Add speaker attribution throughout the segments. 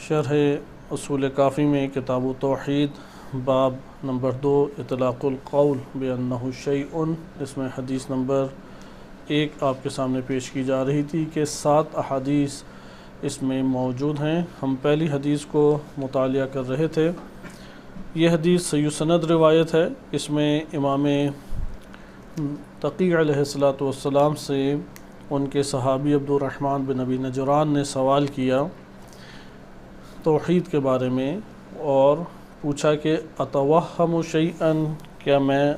Speaker 1: شرح اصول کافی میں کتاب توحید باب نمبر 2 اطلاق القول بأنہ شیء، اس میں حدیث نمبر 1 آپ کے سامنے پیش کی جا رہی تھی کہ 7 احادیث اس میں موجود ہیں۔ ہم پہلی حدیث کو مطالعہ کر رہے تھے۔ یہ حدیث صحیح سند روایت ہے۔ اس میں امام تقی علیہ السلام سے ان کے صحابی عبد الرحمن بن ابی نجران نے سوال کیا توحید کے بارے میں اور پوچھا کہ اتوہم شیئا، کیا میں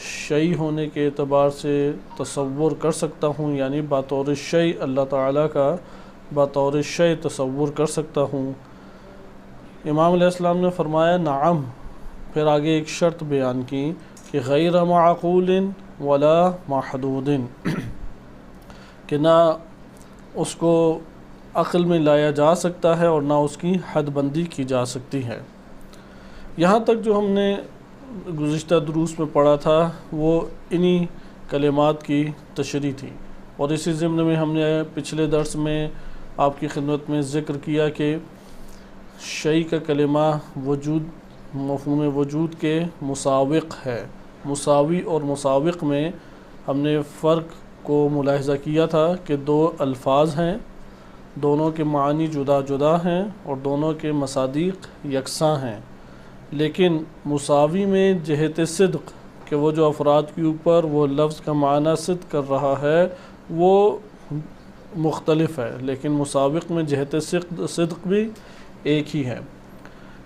Speaker 1: شیء ہونے کے اعتبار سے تصور کر سکتا ہوں، یعنی بطور شیء اللہ تعالیٰ کا بطور شیء تصور کر سکتا ہوں؟ امام علیہ السلام نے فرمایا نعم، پھر آگے ایک شرط بیان کی کہ غیر معقول ولا محدود، کہ نہ اس کو عقل میں لایا جا سکتا ہے اور نہ اس کی حد بندی کی جا سکتی ہے۔ یہاں تک جو ہم نے گزشتہ دروس میں پڑھا تھا وہ انہی کلمات کی تشریح تھی، اور اسی ضمن میں ہم نے پچھلے درس میں آپ کی خدمت میں ذکر کیا کہ شیء کا کلمہ وجود، مفہوم وجود کے مساوق ہے۔ مساوی اور مساوق میں ہم نے فرق کو ملاحظہ کیا تھا کہ 2 الفاظ ہیں، دونوں کے معنی جدا جدا ہیں اور دونوں کے مصادیق یکساں ہیں، لیکن مساوی میں جہت صدق کہ وہ جو افراد کے اوپر وہ لفظ کا معنی صدق کر رہا ہے وہ مختلف ہے، لیکن مساوق میں جہت صدق بھی ایک ہی ہے۔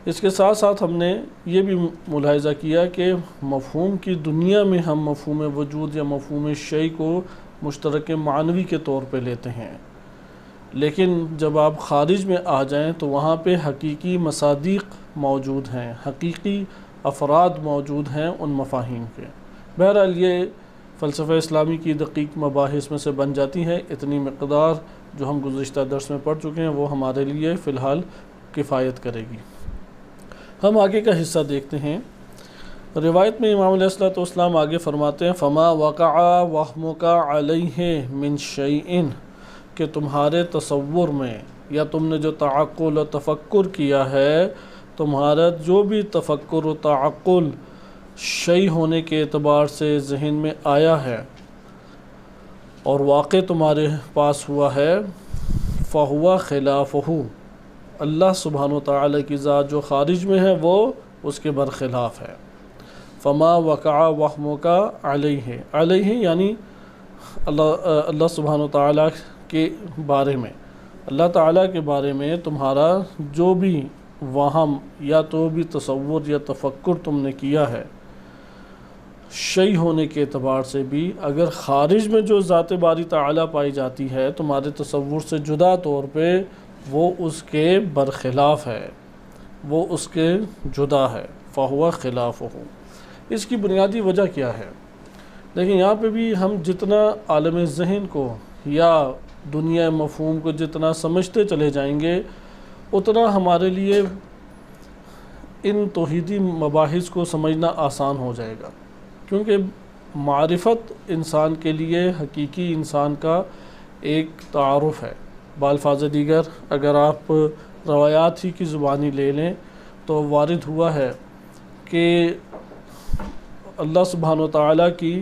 Speaker 1: اس کے ساتھ ساتھ ہم نے یہ بھی ملاحظہ کیا کہ مفہوم کی دنیا میں ہم مفہوم وجود یا مفہوم شیء کو مشترک معنوی کے طور پہ لیتے ہیں، لیکن جب آپ خارج میں آ جائیں تو وہاں پہ حقیقی مصادیق موجود ہیں، حقیقی افراد موجود ہیں ان مفاہیم کے۔ بہرحال یہ فلسفہ اسلامی کی دقیق مباحث میں سے بن جاتی ہے۔ اتنی مقدار جو ہم گزشتہ درس میں پڑھ چکے ہیں وہ ہمارے لیے فی الحال کفایت کرے گی۔ ہم آگے کا حصہ دیکھتے ہیں۔ روایت میں امام علیہ السلام آگے فرماتے ہیں فما وقع وہمک علیہ من شیء، کہ تمہارے تصور میں یا تم نے جو تعقل و تفکر کیا ہے، تمہارا جو بھی تفکر و تعقل شیء ہونے کے اعتبار سے ذہن میں آیا ہے اور واقع تمہارے پاس ہوا ہے، فہو خلافہ، اللہ سبحانہ و تعالیٰ کی ذات جو خارج میں ہے وہ اس کے برخلاف ہے۔ فما وقع وہمک علیہ، علیہ یعنی اللہ سبحانہ و تعالیٰ کے بارے میں، اللہ تعالیٰ کے بارے میں تمہارا جو بھی وہم یا تو بھی تصور یا تفکر تم نے کیا ہے شیء ہونے کے اعتبار سے بھی، اگر خارج میں جو ذات باری تعالیٰ پائی جاتی ہے تمہارے تصور سے جدا طور پہ، وہ اس کے برخلاف ہے، وہ اس کے جدا ہے، فہو خلافہ۔ اس کی بنیادی وجہ کیا ہے؟ لیکن یہاں پہ بھی ہم جتنا عالم ذہن کو یا دنیا مفہوم کو جتنا سمجھتے چلے جائیں گے اتنا ہمارے لیے ان توحیدی مباحث کو سمجھنا آسان ہو جائے گا، کیونکہ معرفت انسان کے لیے حقیقی انسان کا ایک تعارف ہے۔ بالفاظ دیگر اگر آپ روایات ہی کی زبانی لے لیں تو وارد ہوا ہے کہ اللہ سبحانہ و تعالیٰ کی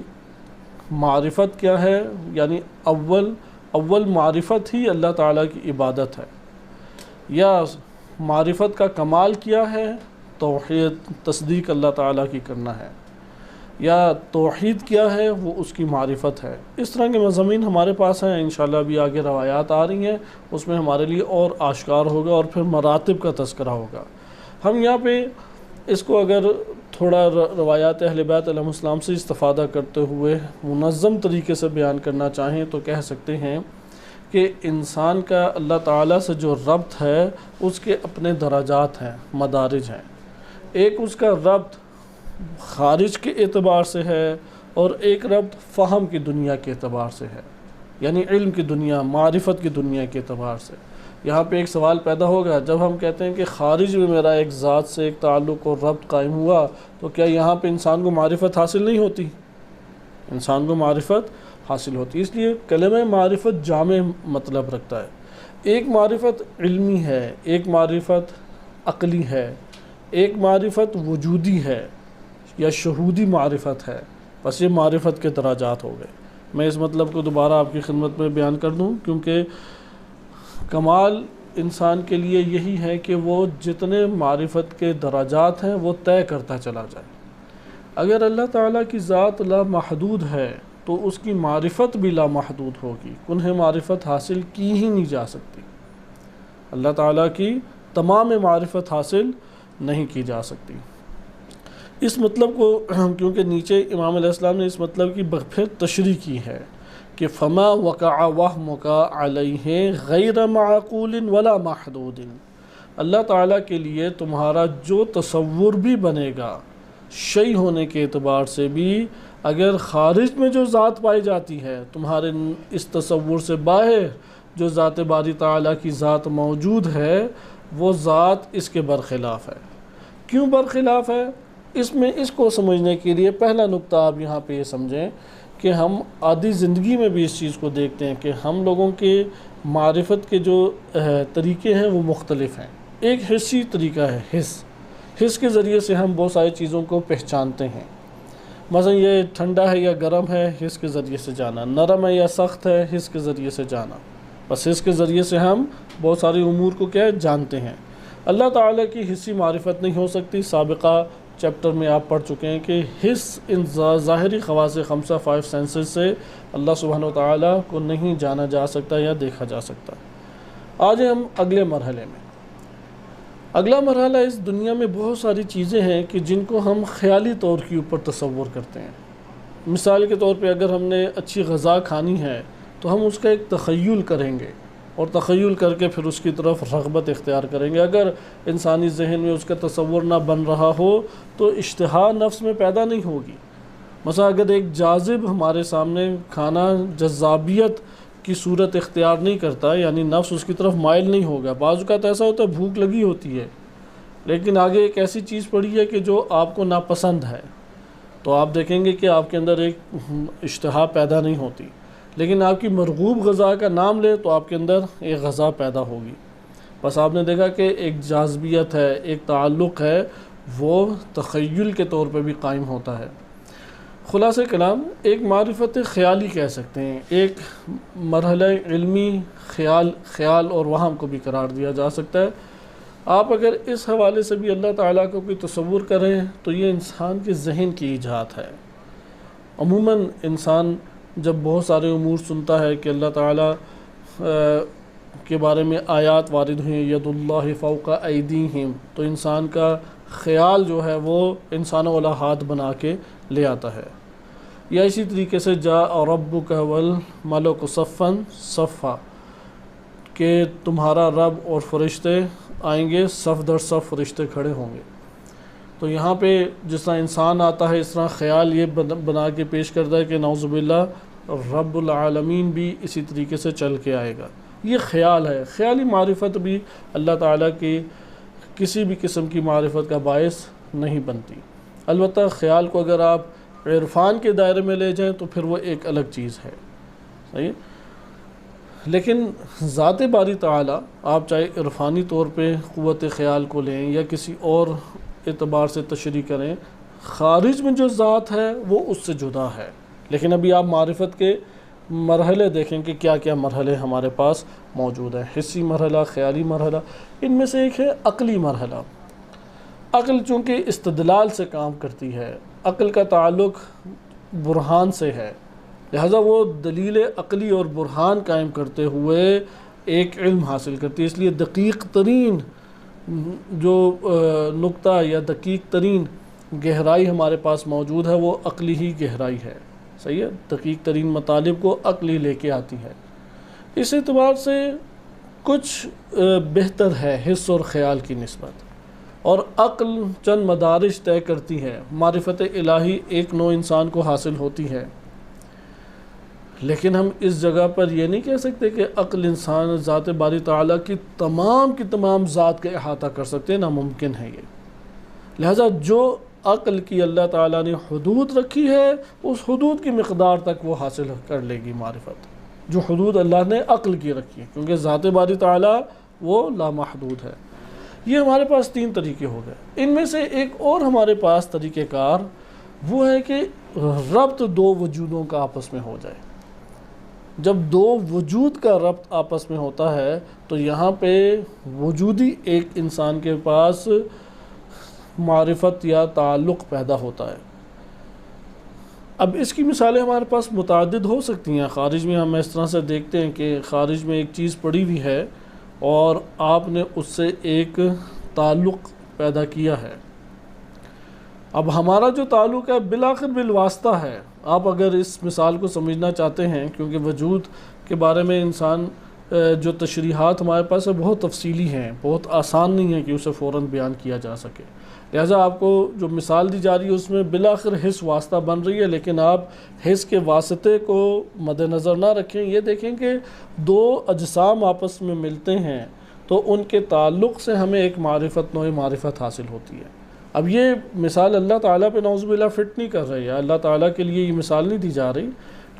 Speaker 1: معرفت کیا ہے، یعنی اول معرفت ہی اللہ تعالیٰ کی عبادت ہے، یا معرفت کا کمال کیا ہے، توحید تصدیق اللہ تعالیٰ کی کرنا ہے، یا توحید کیا ہے، وہ اس کی معرفت ہے۔ اس طرح کے مضامین ہمارے پاس ہیں، انشاءاللہ ابھی آگے روایات آ رہی ہیں، اس میں ہمارے لیے اور آشکار ہوگا اور پھر مراتب کا تذکرہ ہوگا۔ ہم یہاں پہ اس کو اگر تھوڑا روایات اہل بیت علیہم السلام سے استفادہ کرتے ہوئے منظم طریقے سے بیان کرنا چاہیں تو کہہ سکتے ہیں کہ انسان کا اللہ تعالیٰ سے جو ربط ہے اس کے اپنے درجات ہیں، مدارج ہیں۔ ایک اس کا ربط خارج کے اعتبار سے ہے اور ایک ربط فہم کی دنیا کے اعتبار سے ہے، یعنی علم کی دنیا، معرفت کی دنیا کے اعتبار سے۔ یہاں پہ ایک سوال پیدا ہوگا، جب ہم کہتے ہیں کہ خارج میں میرا ایک ذات سے ایک تعلق اور ربط قائم ہوا تو کیا یہاں پہ انسان کو معرفت حاصل نہیں ہوتی؟ انسان کو معرفت حاصل ہوتی ہے۔ اس لیے کلمہ معرفت جامع مطلب رکھتا ہے۔ ایک معرفت علمی ہے، ایک معرفت عقلی ہے، ایک معرفت وجودی ہے یا شہودی معرفت ہے. بس یہ معرفت کے درجات ہو گئے. میں اس مطلب کو دوبارہ آپ کی خدمت میں بیان کر دوں، کیونکہ کمال انسان کے لیے یہی ہے کہ وہ جتنے معرفت کے درجات ہیں وہ طے کرتا چلا جائے. اگر اللہ تعالیٰ کی ذات لامحدود ہے تو اس کی معرفت بھی لامحدود ہوگی، کنہ معرفت حاصل کی ہی نہیں جا سکتی. اللہ تعالیٰ کی تمام معرفت حاصل نہیں کی جا سکتی. اس مطلب کو کیونکہ نیچے امام علیہ السلام نے اس مطلب کی پھر تشریح کی ہے کہ فما وقع وہمک علیہ غیر معقول ولا محدود. اللہ تعالیٰ کے لیے تمہارا جو تصور بھی بنے گا شیء ہونے کے اعتبار سے بھی، اگر خارج میں جو ذات پائی جاتی ہے تمہارے اس تصور سے باہر جو ذات باری تعالیٰ کی ذات موجود ہے وہ ذات اس کے برخلاف ہے. کیوں برخلاف ہے؟ اس میں اس کو سمجھنے کے لیے پہلا نقطہ آپ یہاں پہ یہ سمجھیں کہ ہم عادی زندگی میں بھی اس چیز کو دیکھتے ہیں کہ ہم لوگوں کے معرفت کے جو طریقے ہیں وہ مختلف ہیں. ایک حسی طریقہ ہے، حس کے ذریعے سے ہم بہت ساری چیزوں کو پہچانتے ہیں. مثلا یہ ٹھنڈا ہے یا گرم ہے، حس کے ذریعے سے جانا، نرم ہے یا سخت ہے، حس کے ذریعے سے جانا. بس حس کے ذریعے سے ہم بہت ساری امور کو کیا جانتے ہیں. اللہ تعالیٰ کی حسی معرفت نہیں ہو سکتی. سابقہ چیپٹر میں آپ پڑھ چکے ہیں کہ حس ان ظاہری خواص خمسہ 5 سینسز سے اللہ سبحانہ وتعالیٰ کو نہیں جانا جا سکتا یا دیکھا جا سکتا. آج ہم اگلے مرحلے میں. اگلا مرحلہ، اس دنیا میں بہت ساری چیزیں ہیں کہ جن کو ہم خیالی طور کے اوپر تصور کرتے ہیں. مثال کے طور پہ اگر ہم نے اچھی غذا کھانی ہے تو ہم اس کا ایک تخیل کریں گے اور تخیل کر کے پھر اس کی طرف رغبت اختیار کریں گے. اگر انسانی ذہن میں اس کا تصور نہ بن رہا ہو تو اشتہا نفس میں پیدا نہیں ہوگی. مثلا اگر ایک جاذب ہمارے سامنے کھانا جذابیت کی صورت اختیار نہیں کرتا، یعنی نفس اس کی طرف مائل نہیں ہوگا. بعض اوقات ایسا ہوتا ہے بھوک لگی ہوتی ہے لیکن آگے ایک ایسی چیز پڑی ہے کہ جو آپ کو ناپسند ہے، تو آپ دیکھیں گے کہ آپ کے اندر ایک اشتہا پیدا نہیں ہوتی. لیکن آپ کی مرغوب غذا کا نام لے تو آپ کے اندر ایک غذا پیدا ہوگی. بس آپ نے دیکھا کہ ایک جاذبیت ہے، ایک تعلق ہے، وہ تخیل کے طور پہ بھی قائم ہوتا ہے. خلاصہ کلام ایک معرفت خیالی کہہ سکتے ہیں، ایک مرحلہ علمی خیال اور وہم کو بھی قرار دیا جا سکتا ہے. آپ اگر اس حوالے سے بھی اللہ تعالیٰ کو کوئی تصور کریں تو یہ انسان کے ذہن کی ایجاد ہے. عموماً انسان جب بہت سارے امور سنتا ہے کہ اللہ تعالیٰ کے بارے میں آیات وارد ہوئیں ید اللہ فوق ایدیہم، تو انسان کا خیال جو ہے وہ انسانوں والا ہاتھ بنا کے لے آتا ہے. یا اسی طریقے سے جاء ربک والملک صفا صفا، کہ تمہارا رب اور فرشتے آئیں گے، صف در صف فرشتے کھڑے ہوں گے. تو یہاں پہ جس طرح انسان آتا ہے اس طرح خیال یہ بنا کے پیش کرتا ہے کہ نعوذ باللہ رب العالمین بھی اسی طریقے سے چل کے آئے گا. یہ خیال ہے. خیالی معرفت بھی اللہ تعالیٰ کی کسی بھی قسم کی معرفت کا باعث نہیں بنتی. البتہ خیال کو اگر آپ عرفان کے دائرے میں لے جائیں تو پھر وہ ایک الگ چیز ہے. صحیح. لیکن ذات باری تعالیٰ آپ چاہے عرفانی طور پہ قوت خیال کو لیں یا کسی اور اعتبار سے تشریح کریں، خارج میں جو ذات ہے وہ اس سے جدا ہے. لیکن ابھی آپ معرفت کے مرحلے دیکھیں کہ کیا کیا مرحلے ہمارے پاس موجود ہیں. حسی مرحلہ، خیالی مرحلہ. ان میں سے ایک ہے عقلی مرحلہ. عقل چونکہ استدلال سے کام کرتی ہے، عقل کا تعلق برہان سے ہے، لہذا وہ دلیل عقلی اور برہان قائم کرتے ہوئے ایک علم حاصل کرتی ہے. اس لیے دقیق ترین جو نقطہ یا دقیق ترین گہرائی ہمارے پاس موجود ہے وہ عقلی ہی گہرائی ہے. صحیح ہے. دقیق ترین مطالب کو عقلی لے کے آتی ہے. اس اعتبار سے کچھ بہتر ہے حس اور خیال کی نسبت، اور عقل چند مدارج طے کرتی ہے. معرفت الہی ایک نوع انسان کو حاصل ہوتی ہے، لیکن ہم اس جگہ پر یہ نہیں کہہ سکتے کہ عقل انسان ذات باری تعالیٰ کی تمام ذات کا احاطہ کر سکتے. ناممکن ہے یہ. لہذا جو عقل کی اللہ تعالیٰ نے حدود رکھی ہے اس حدود کی مقدار تک وہ حاصل کر لے گی معرفت. جو حدود اللہ نے عقل کی رکھی ہیں، کیونکہ ذات باری تعالیٰ وہ لامحدود ہے۔ یہ ہمارے پاس 3 طریقے ہو گئے۔ ان میں سے ایک اور ہمارے پاس طریقہ کار وہ ہے کہ ربط 2 وجودوں کا آپس میں ہو جائے۔ جب 2 وجود کا ربط آپس میں ہوتا ہے تو یہاں پہ وجودی ایک انسان کے پاس معرفت یا تعلق پیدا ہوتا ہے۔ اب اس کی مثالیں ہمارے پاس متعدد ہو سکتی ہیں۔ خارج میں ہم اس طرح سے دیکھتے ہیں کہ خارج میں ایک چیز پڑی ہوئی ہے اور آپ نے اس سے ایک تعلق پیدا کیا ہے۔ اب ہمارا جو تعلق ہے بالآخر بالواسطہ ہے۔ آپ اگر اس مثال کو سمجھنا چاہتے ہیں، کیونکہ وجود کے بارے میں انسان جو تشریحات ہمارے پاس ہے بہت تفصیلی ہیں، بہت آسان نہیں ہے کہ اسے فوراً بیان کیا جا سکے، لہٰذا آپ کو جو مثال دی جا رہی ہے اس میں بالآخر حس واسطہ بن رہی ہے، لیکن آپ حس کے واسطے کو مد نظر نہ رکھیں، یہ دیکھیں کہ 2 اجسام آپس میں ملتے ہیں تو ان کے تعلق سے ہمیں ایک معرفت، نوع معرفت حاصل ہوتی ہے۔ اب یہ مثال اللہ تعالیٰ پہ نعوذ باللہ فٹ نہیں کر رہی ہے، اللہ تعالیٰ کے لیے یہ مثال نہیں دی جا رہی،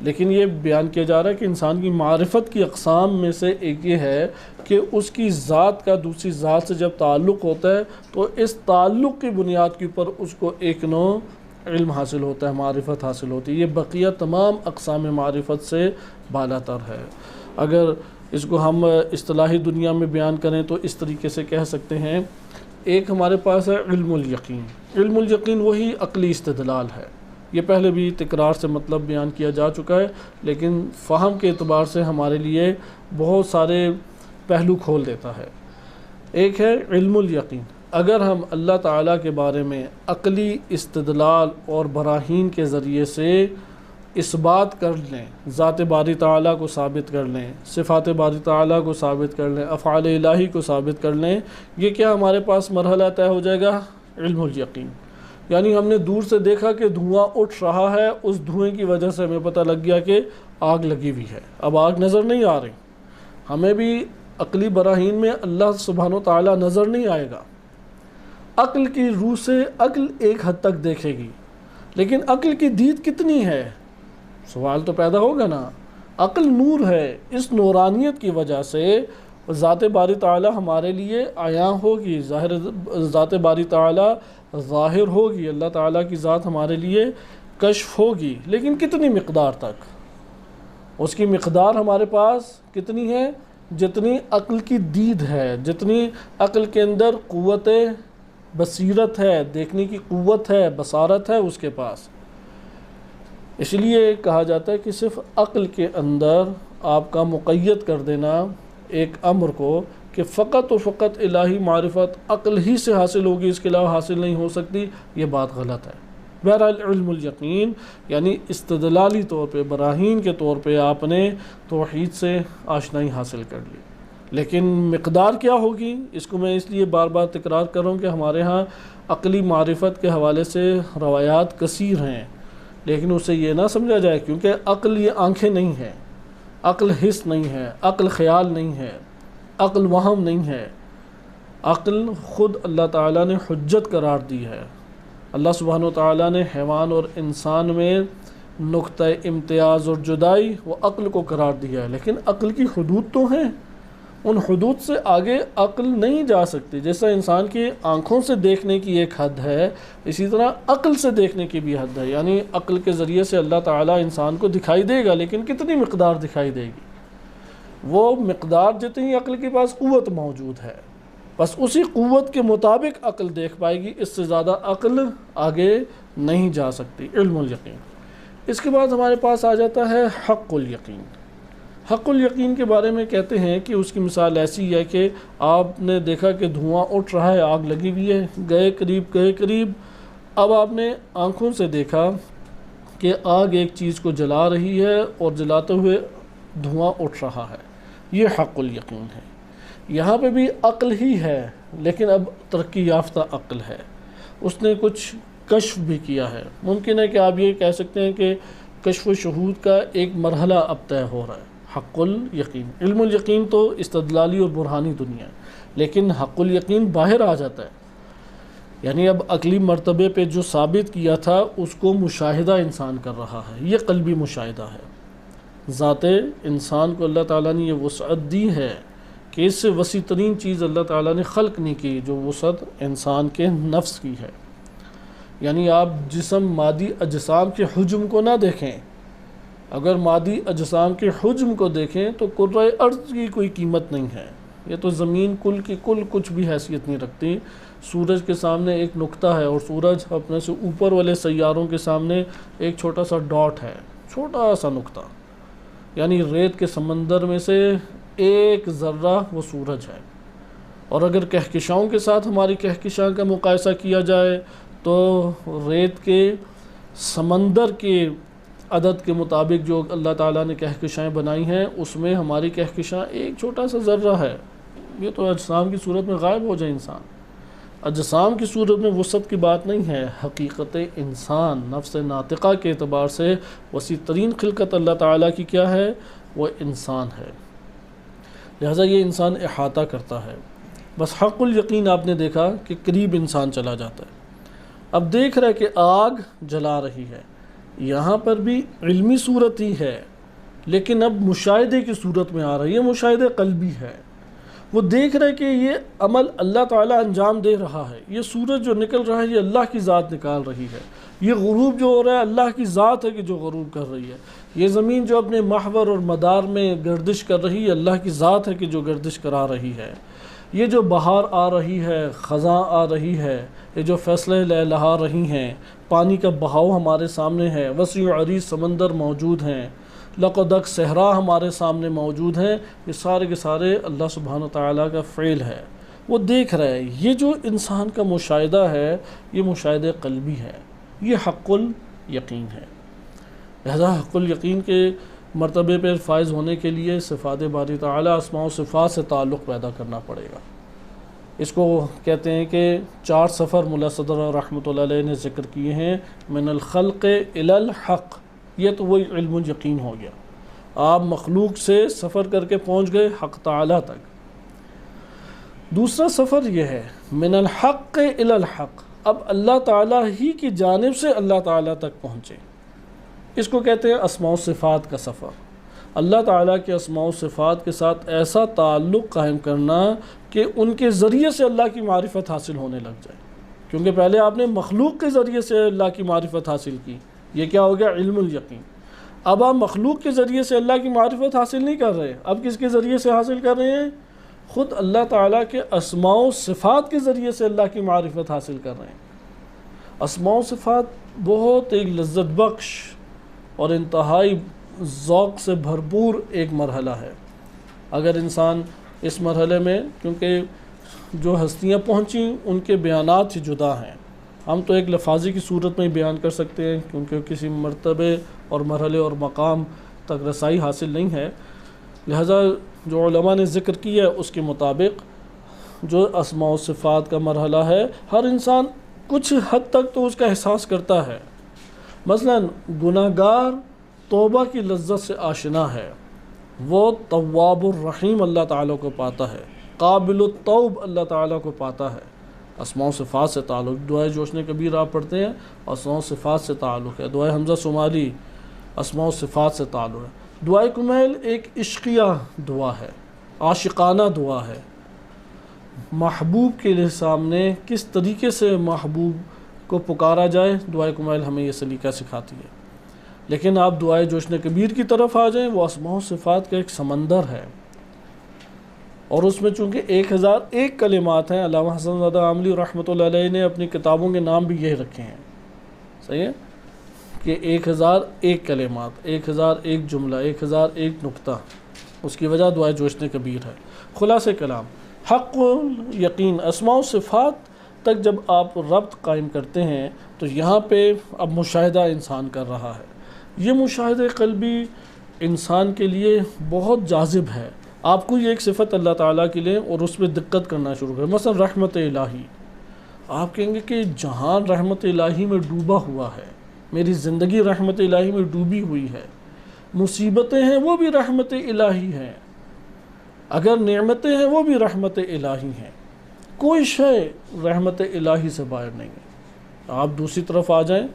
Speaker 1: لیکن یہ بیان کیا جا رہا ہے کہ انسان کی معرفت کی اقسام میں سے ایک یہ ہے کہ اس کی ذات کا دوسری ذات سے جب تعلق ہوتا ہے تو اس تعلق کی بنیاد کے اوپر اس کو ایک نوع علم حاصل ہوتا ہے، معرفت حاصل ہوتی ہے۔ یہ بقیہ تمام اقسام معرفت سے بالا تر ہے۔ اگر اس کو ہم اصطلاحی دنیا میں بیان کریں تو اس طریقے سے کہہ سکتے ہیں، ایک ہمارے پاس ہے علم الیقین۔ علم الیقین وہی عقلی استدلال ہے، یہ پہلے بھی تکرار سے مطلب بیان کیا جا چکا ہے، لیکن فہم کے اعتبار سے ہمارے لیے بہت سارے پہلو کھول دیتا ہے۔ ایک ہے علم الیقین، اگر ہم اللہ تعالیٰ کے بارے میں عقلی استدلال اور براہین کے ذریعے سے اس بات کر لیں، ذات باری تعالیٰ کو ثابت کر لیں، صفات باری تعالیٰ کو ثابت کر لیں، افعال الہی کو ثابت کر لیں، یہ کیا ہمارے پاس مرحلہ طے ہو جائے گا؟ علم الیقین۔ یعنی ہم نے دور سے دیکھا کہ دھواں اٹھ رہا ہے، اس دھوئیں کی وجہ سے ہمیں پتہ لگ گیا کہ آگ لگی ہوئی ہے۔ اب آگ نظر نہیں آ رہی، ہمیں بھی عقلی براہین میں اللہ سبحانہ و تعالیٰ نظر نہیں آئے گا۔ عقل کی روح سے عقل ایک حد تک دیکھے گی، لیکن عقل کی دید کتنی ہے؟ سوال تو پیدا ہوگا نا۔ عقل نور ہے، اس نورانیت کی وجہ سے ذات باری تعالیٰ ہمارے لیے عیاں ہوگی، ظاہر ذات باری تعالیٰ ظاہر ہوگی، اللہ تعالیٰ کی ذات ہمارے لیے کشف ہوگی، لیکن کتنی مقدار تک؟ اس کی مقدار ہمارے پاس کتنی ہے؟ جتنی عقل کی دید ہے، جتنی عقل کے اندر قوت بصیرت ہے، دیکھنے کی قوت ہے، بصارت ہے اس کے پاس۔ اس لیے کہا جاتا ہے کہ صرف عقل کے اندر آپ کا مقید کر دینا ایک امر کو کہ فقط و فقط الہی معرفت عقل ہی سے حاصل ہوگی، اس کے علاوہ حاصل نہیں ہو سکتی، یہ بات غلط ہے۔ بہرحال علم الیقین یعنی استدلالی طور پہ، براہین کے طور پہ آپ نے توحید سے آشنائی حاصل کر لی، لیکن مقدار کیا ہوگی؟ اس کو میں اس لیے بار بار تکرار کروں کہ ہمارے ہاں عقلی معرفت کے حوالے سے روایات کثیر ہیں، لیکن اسے یہ نہ سمجھا جائے کیونکہ عقل یہ آنکھیں نہیں ہے، عقل حس نہیں ہے، عقل خیال نہیں ہے، عقل وہم نہیں ہے، عقل خود اللہ تعالیٰ نے حجت قرار دی ہے۔ اللہ سبحانہ و تعالیٰ نے حیوان اور انسان میں نقطہ امتیاز اور جدائی وہ عقل کو قرار دیا ہے، لیکن عقل کی حدود تو ہیں، ان حدود سے آگے عقل نہیں جا سکتی۔ جیسا انسان کی آنکھوں سے دیکھنے کی ایک حد ہے، اسی طرح عقل سے دیکھنے کی بھی حد ہے، یعنی عقل کے ذریعے سے اللہ تعالیٰ انسان کو دکھائی دے گا، لیکن کتنی مقدار دکھائی دے گی؟ وہ مقدار جتنی عقل کے پاس قوت موجود ہے، بس اسی قوت کے مطابق عقل دیکھ پائے گی، اس سے زیادہ عقل آگے نہیں جا سکتی۔ علم الیقین۔ اس کے بعد ہمارے پاس آ جاتا ہے حق الیقین۔ حق الیقین کے بارے میں کہتے ہیں کہ اس کی مثال ایسی ہے کہ آپ نے دیکھا کہ دھواں اٹھ رہا ہے، آگ لگی ہوئی ہے، گئے قریب، اب آپ نے آنکھوں سے دیکھا کہ آگ ایک چیز کو جلا رہی ہے اور جلاتے ہوئے دھواں اٹھ رہا ہے، یہ حق الیقین ہے۔ یہاں پہ بھی عقل ہی ہے، لیکن اب ترقی یافتہ عقل ہے، اس نے کچھ کشف بھی کیا ہے۔ ممکن ہے کہ آپ یہ کہہ سکتے ہیں کہ کشف و شہود کا ایک مرحلہ اب طے ہو رہا ہے۔ حق الیقین، علم الیقین تو استدلالی اور برہانی دنیا ہے، لیکن حق الیقین باہر آ جاتا ہے، یعنی اب عقلی مرتبے پہ جو ثابت کیا تھا اس کو مشاہدہ انسان کر رہا ہے، یہ قلبی مشاہدہ ہے۔ ذات انسان کو اللہ تعالیٰ نے یہ وسعت دی ہے کہ اس سے وسیع ترین چیز اللہ تعالیٰ نے خلق نہیں کی جو وسعت انسان کے نفس کی ہے۔ یعنی آپ جسم مادی اجسام کے حجم کو نہ دیکھیں، اگر مادی اجسام کے حجم کو دیکھیں تو کرۂ ارض کی کوئی قیمت نہیں ہے، یہ تو زمین کل کی کل کچھ بھی حیثیت نہیں رکھتی، سورج کے سامنے ایک نقطہ ہے اور سورج اپنے سے اوپر والے سیاروں کے سامنے ایک چھوٹا سا ڈاٹ ہے، چھوٹا سا نقطہ، یعنی ریت کے سمندر میں سے ایک ذرہ وہ سورج ہے۔ اور اگر کہکشاؤں کے ساتھ ہماری کہکشاں کا مقایسہ کیا جائے تو ریت کے سمندر کے عدد کے مطابق جو اللہ تعالیٰ نے کہکشائیں بنائی ہیں اس میں ہماری کہکشاں ایک چھوٹا سا ذرہ ہے۔ یہ تو اجسام کی صورت میں غائب ہو جائے انسان، اجسام کی صورت میں وسعت کی بات نہیں ہے، حقیقت انسان نفس ناطقہ کے اعتبار سے وسیع ترین خلقت اللہ تعالیٰ کی کیا ہے؟ وہ انسان ہے، لہٰذا یہ انسان احاطہ کرتا ہے۔ بس حق الیقین آپ نے دیکھا کہ قریب انسان چلا جاتا ہے، اب دیکھ رہا ہے کہ آگ جلا رہی ہے، یہاں پر بھی علمی صورت ہی ہے لیکن اب مشاہدے کی صورت میں آ رہا ہے، یہ مشاہدے قلبی ہے، وہ دیکھ رہے کہ یہ عمل اللہ تعالیٰ انجام دے رہا ہے، یہ سورج جو نکل رہا ہے یہ اللہ کی ذات نکال رہی ہے، یہ غروب جو ہو رہا ہے اللہ کی ذات ہے کہ جو غروب کر رہی ہے، یہ زمین جو اپنے محور اور مدار میں گردش کر رہی ہے اللہ کی ذات ہے کہ جو گردش کرا رہی ہے، یہ جو بہار آ رہی ہے، خزاں آ رہی ہے، یہ جو فیصلے لہا رہی ہیں، پانی کا بہاؤ ہمارے سامنے ہے، وسیع و عریض سمندر موجود ہیں، لقدق صحرا ہمارے سامنے موجود ہیں، یہ سارے کے سارے اللہ سبحانہ وتعالیٰ کا فعل ہے، وہ دیکھ رہے ہیں۔ یہ جو انسان کا مشاہدہ ہے یہ مشاہدہ قلبی ہے، یہ حق الیقین ہے۔ لہذا حق الیقین کے مرتبے پر فائز ہونے کے لیے صفات باری تعالیٰ اسماء و صفات سے تعلق پیدا کرنا پڑے گا۔ اس کو کہتے ہیں کہ 4 سفر ملا صدر رحمۃ اللہ علیہ نے ذکر کیے ہیں، من الخلق الی الحق، یہ تو وہی علم الیقین ہو گیا، آپ مخلوق سے سفر کر کے پہنچ گئے حق تعالیٰ تک۔ دوسرا سفر یہ ہے من الحق الی الحق، اب اللہ تعالیٰ ہی کی جانب سے اللہ تعالیٰ تک پہنچے، اس کو کہتے ہیں اسماء و صفات کا سفر، اللہ تعالیٰ کے اسماء و صفات کے ساتھ ایسا تعلق قائم کرنا کہ ان کے ذریعے سے اللہ کی معرفت حاصل ہونے لگ جائے، کیونکہ پہلے آپ نے مخلوق کے ذریعے سے اللہ کی معرفت حاصل کی، یہ کیا ہو گیا؟ علم الیقین۔ اب آپ مخلوق کے ذریعے سے اللہ کی معرفت حاصل نہیں کر رہے، اب کس کے ذریعے سے حاصل کر رہے ہیں؟ خود اللہ تعالیٰ کے اسماء و صفات کے ذریعے سے اللہ کی معرفت حاصل کر رہے ہیں۔ اسماء و صفات بہت ایک لذت بخش اور انتہائی ذوق سے بھرپور ایک مرحلہ ہے۔ اگر انسان اس مرحلے میں، کیونکہ جو ہستیاں پہنچیں ان کے بیانات سے جدا ہیں، ہم تو ایک لفاظی کی صورت میں بیان کر سکتے ہیں کیونکہ کسی مرتبے اور مرحلے اور مقام تک رسائی حاصل نہیں ہے، لہذا جو علماء نے ذکر کیا ہے اس کے مطابق جو اسماء و صفات کا مرحلہ ہے ہر انسان کچھ حد تک تو اس کا احساس کرتا ہے۔ مثلا گناہ گار توبہ کی لذت سے آشنا ہے، وہ تواب الرحیم اللہ تعالیٰ کو پاتا ہے، قابل التوب اللہ تعالیٰ کو پاتا ہے۔ اسماء و صفات سے تعلق، دعائے جوشن کبیر آپ پڑھتے ہیں، اسماء و صفات سے تعلق ہے، دعائے حمزہ شمالی اسماء و صفات سے تعلق ہے، دعائے کمیل ایک عشقیہ دعا ہے، عاشقانہ دعا ہے، محبوب کے سامنے کس طریقے سے محبوب کو پکارا جائے، دعائے کمیل ہمیں یہ سلیقہ سکھاتی ہے۔ لیکن آپ دعائے جوشن کبیر کی طرف آ جائیں، وہ اسماء و صفات کا ایک سمندر ہے، اور اس میں چونکہ 1001 کلمات ہیں، علامہ حسن زادہ عاملی رحمۃ اللہ علیہ نے اپنی کتابوں کے نام بھی یہی رکھے ہیں، صحیح ہے کہ 1001 کلمات، 1001 جملہ، 1001 نقطہ، اس کی وجہ دعائے جوشن کبیر ہے۔ خلاصہ کلام حق یقین اسماء و صفات تک جب آپ ربط قائم کرتے ہیں تو یہاں پہ اب مشاہدہ انسان کر رہا ہے، یہ مشاہدہ قلبی انسان کے لیے بہت جاذب ہے۔ آپ کو یہ ایک صفت اللہ تعالیٰ کی لیں اور اس پہ دقت کرنا شروع کریں، مثلا رحمت الہی، آپ کہیں گے کہ جہان رحمت الہی میں ڈوبا ہوا ہے، میری زندگی رحمت الہی میں ڈوبی ہوئی ہے، مصیبتیں ہیں وہ بھی رحمت الہی ہیں، اگر نعمتیں ہیں وہ بھی رحمت الہی ہیں، کوئی شے رحمت الہی سے باہر نہیں ہے۔ آپ دوسری طرف آ جائیں،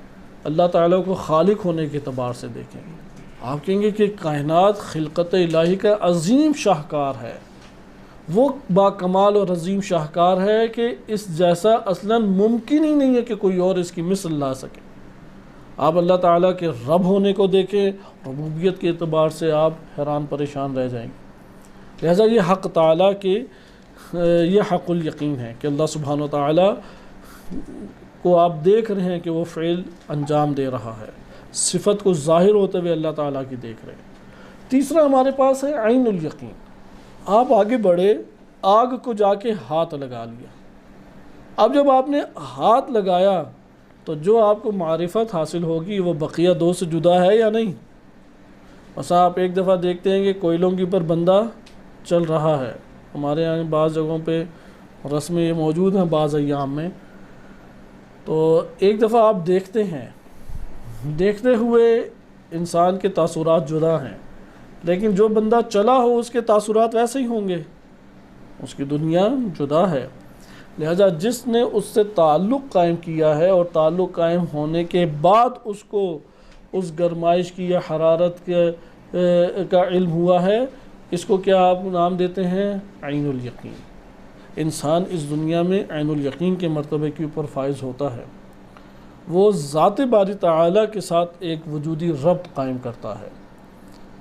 Speaker 1: اللہ تعالیٰ کو خالق ہونے کے اعتبار سے دیکھیں گے، آپ کہیں گے کہ کائنات خلقت الہی کا عظیم شاہکار ہے، وہ باکمال اور عظیم شاہکار ہے کہ اس جیسا اصلاً ممکن ہی نہیں ہے کہ کوئی اور اس کی مثل لا سکے۔ آپ اللہ تعالیٰ کے رب ہونے کو دیکھیں، ربوبیت کے اعتبار سے آپ حیران پریشان رہ جائیں گے۔ لہٰذا یہ حق تعالیٰ کے یہ حق الیقین ہے کہ اللہ سبحانہ وتعالیٰ کو آپ دیکھ رہے ہیں کہ وہ فعل انجام دے رہا ہے، صفت کو ظاہر ہوتے ہوئے اللہ تعالیٰ کی دیکھ رہے ہیں۔ تیسرا ہمارے پاس ہے عین الیقین۔ آپ آگے بڑھے، آگ کو جا کے ہاتھ لگا لیا۔ اب جب آپ نے ہاتھ لگایا تو جو آپ کو معرفت حاصل ہوگی وہ بقیہ دو سے جدا ہے یا نہیں؟ بس آپ ایک دفعہ دیکھتے ہیں کہ کوئلوں کے اوپر بندہ چل رہا ہے، ہمارے یہاں بعض جگہوں پہ رسمیں یہ موجود ہیں بعض ایام میں، تو ایک دفعہ آپ دیکھتے ہیں، دیکھتے ہوئے انسان کے تاثرات جدا ہیں، لیکن جو بندہ چلا ہو اس کے تاثرات ویسے ہی ہوں گے، اس کی دنیا جدا ہے۔ لہذا جس نے اس سے تعلق قائم کیا ہے اور تعلق قائم ہونے کے بعد اس کو اس گرمائش کی یا حرارت کا علم ہوا ہے، اس کو کیا آپ نام دیتے ہیں؟ عین الیقین۔ انسان اس دنیا میں عین الیقین کے مرتبے کے اوپر فائز ہوتا ہے، وہ ذات باری تعالیٰ کے ساتھ ایک وجودی ربط قائم کرتا ہے،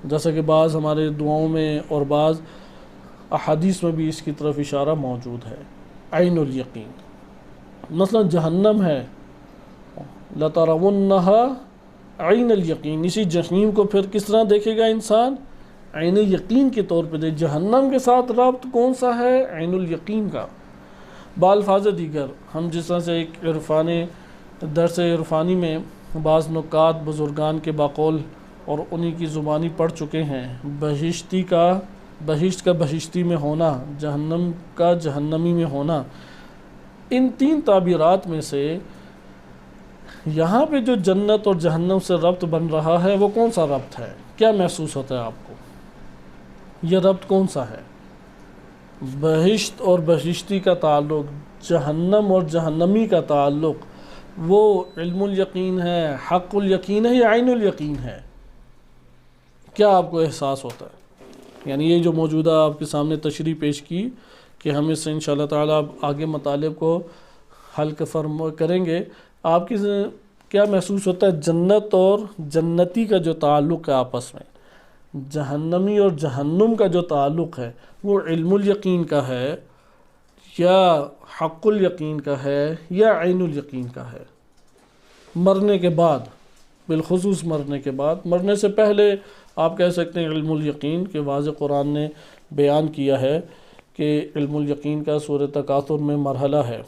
Speaker 1: جیسا کہ بعض ہمارے دعاؤں میں اور بعض احادیث میں بھی اس کی طرف اشارہ موجود ہے۔ عین الیقین، مثلا جہنم ہے، لَتَرَوُنَّهَا عین الیقین، اسی جہنم کو پھر کس طرح دیکھے گا انسان؟ عین یقین کے طور پہ دیکھ۔ جہنم کے ساتھ ربط کون سا ہے؟ عین الیقین کا۔ بالفاظ دیگر ہم جس طرح سے ایک عرفانی درس عرفانی میں بعض نکات بزرگان کے باقول اور انہی کی زبانی پڑھ چکے ہیں، بہشت کا بہشتی میں ہونا، جہنم کا جہنمی میں ہونا، ان تین تعبیرات میں سے یہاں پہ جو جنت اور جہنم سے ربط بن رہا ہے وہ کون سا ربط ہے؟ کیا محسوس ہوتا ہے آپ کو؟ یہ ربط کون سا ہے؟ بہشت اور بہشتی کا تعلق، جہنم اور جہنمی کا تعلق، وہ علم الیقین ہے، حق الیقین ہے یا عین الیقین ہے؟ کیا آپ کو احساس ہوتا ہے؟ یعنی یہ جو موجودہ آپ کے سامنے تشریح پیش کی کہ ہم اس سے انشاءاللہ تعالیٰ آگے مطالب کو حل کریں گے، آپ کی کیا محسوس ہوتا ہے جنت اور جنتی کا جو تعلق ہے آپس میں، جہنمی اور جہنم کا جو تعلق ہے وہ علم الیقین کا ہے یا حق الیقین کا ہے یا عین الیقین کا ہے؟ مرنے کے بعد، بالخصوص مرنے کے بعد، مرنے سے پہلے آپ کہہ سکتے ہیں علم الیقین، کہ واضح قرآن نے بیان کیا ہے کہ علم الیقین کا سورہ تکاثر میں مرحلہ ہے،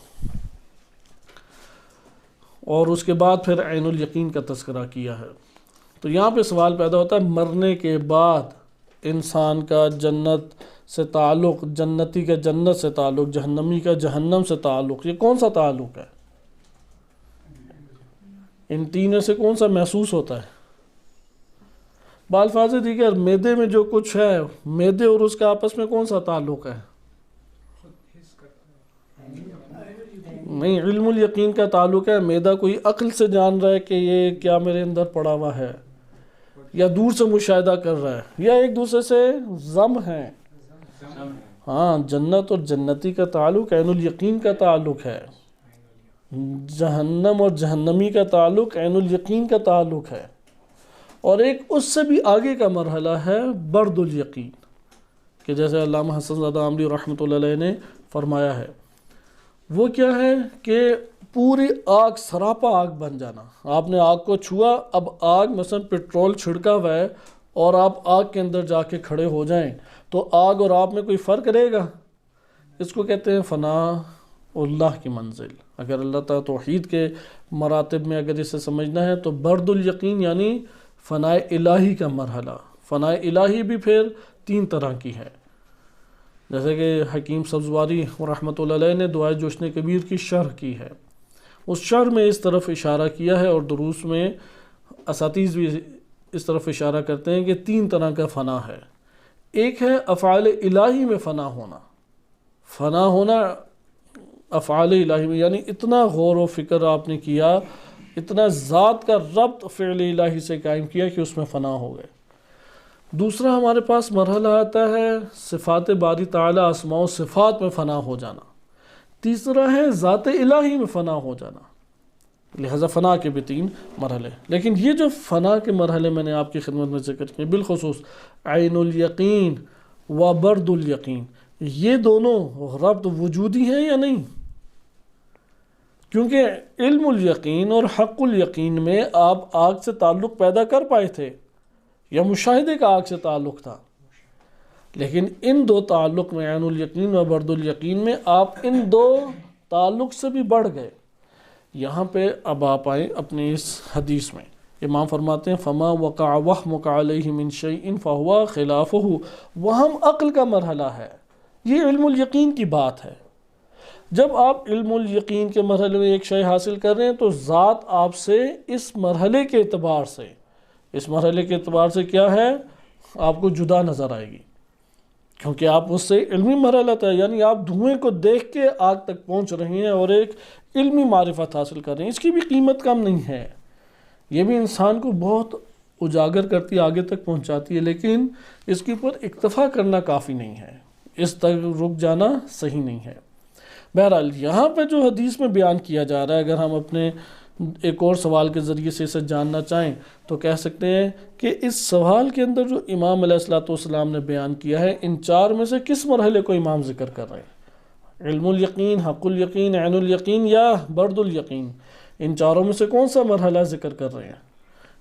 Speaker 1: اور اس کے بعد پھر عین الیقین کا تذکرہ کیا ہے۔ تو یہاں پہ سوال پیدا ہوتا ہے، مرنے کے بعد انسان کا جنت سے تعلق، جنتی کا جنت سے تعلق، جہنمی کا جہنم سے تعلق، یہ کون سا تعلق ہے؟ ان تینوں سے کون سا محسوس ہوتا ہے؟ بالفاظ دیگر معدے میں جو کچھ ہے، معدے اور اس کا آپس میں کون سا تعلق ہے؟ نہیں، علم الیقین کا تعلق ہے، معدہ کوئی عقل سے جان رہا ہے کہ یہ کیا میرے اندر پڑا ہوا ہے، یا دور سے مشاہدہ کر رہا ہے، یا ایک دوسرے سے ضم ہے۔ ہاں، جنت اور جنتی کا تعلق عین الیقین کا تعلق ہے، جہنم اور جہنمی کا تعلق عین الیقین کا تعلق ہے، اور ایک اس سے بھی آگے کا مرحلہ ہے برد الیقین، کہ جیسے علامہ حسن زادہ عاملی رحمۃ اللہ علیہ نے فرمایا ہے، وہ کیا ہے کہ پوری آگ، سراپا آگ بن جانا۔ آپ نے آگ کو چھوا، اب آگ مثلا پٹرول چھڑکا ہوا ہے اور آپ آگ کے اندر جا کے کھڑے ہو جائیں تو آگ اور آپ میں کوئی فرق رہے گا؟ اس کو کہتے ہیں فنا اللہ کی منزل۔ اگر اللہ تعالیٰ توحید کے مراتب میں اگر اسے سمجھنا ہے تو برد الیقین یعنی فنائے الہی کا مرحلہ۔ فنائے الہی بھی پھر تین طرح کی ہے، جیسے کہ حکیم سبزواری رحمۃ اللہ علیہ نے دعائے جوشن کبیر کی شرح کی ہے، اس شرح میں اس طرف اشارہ کیا ہے، اور دروس میں اساتذہ بھی اس طرف اشارہ کرتے ہیں کہ تین طرح کا فنا ہے۔ ایک ہے افعال الہی میں فنا ہونا، فنا ہونا افعال الہی میں، یعنی اتنا غور و فکر آپ نے کیا، اتنا ذات کا ربط فعل الہی سے قائم کیا کہ اس میں فنا ہو گئے۔ دوسرا ہمارے پاس مرحلہ آتا ہے صفات باری تعالیٰ اسماء و صفات میں فنا ہو جانا. تیسرا ہے ذات الہی میں فنا ہو جانا. لہذا فنا کے بھی 3 مرحلے. لیکن یہ جو فنا کے مرحلے میں نے آپ کی خدمت میں ذکر کیے، بالخصوص عین الیقین و برد الیقین، یہ دونوں ربط وجودی ہیں یا نہیں؟ کیونکہ علم الیقین اور حق الیقین میں آپ آگ سے تعلق پیدا کر پائے تھے یا مشاہدے کا آگ سے تعلق تھا، لیکن ان 2 تعلق میں عین الیقین و برد الیقین میں آپ ان 2 تعلق سے بھی بڑھ گئے. یہاں پہ اب آپ آئیں اپنی اس حدیث میں. امام فرماتے ہیں فما وقع وہمک علیہ من شیء فہو خلافہ. وہم عقل کا مرحلہ ہے، یہ علم الیقین کی بات ہے. جب آپ علم الیقین کے مرحلے میں ایک شے حاصل کر رہے ہیں تو ذات آپ سے اس مرحلے کے اعتبار سے کیا ہے؟ آپ کو جدا نظر آئے گی، کیونکہ آپ اس سے علمی مرحلہ تھا، یعنی آپ دھوئیں کو دیکھ کے آگ تک پہنچ رہے ہیں اور ایک علمی معرفت حاصل کر رہے ہیں. اس کی بھی قیمت کم نہیں ہے، یہ بھی انسان کو بہت اجاگر کرتی، آگے تک پہنچاتی ہے، لیکن اس کے اوپر اکتفا کرنا کافی نہیں ہے، اس تک رک جانا صحیح نہیں ہے. بہرحال یہاں پہ جو حدیث میں بیان کیا جا رہا ہے، اگر ہم اپنے ایک اور سوال کے ذریعے سے اسے جاننا چاہیں تو کہہ سکتے ہیں کہ اس سوال کے اندر جو امام علیہ السلام نے بیان کیا ہے، ان 4 میں سے کس مرحلے کو امام ذکر کر رہے ہیں؟ علم الیقین، حق الیقین، عین الیقین یا برد الیقین؟ ان 4 میں سے کون سا مرحلہ ذکر کر رہے ہیں؟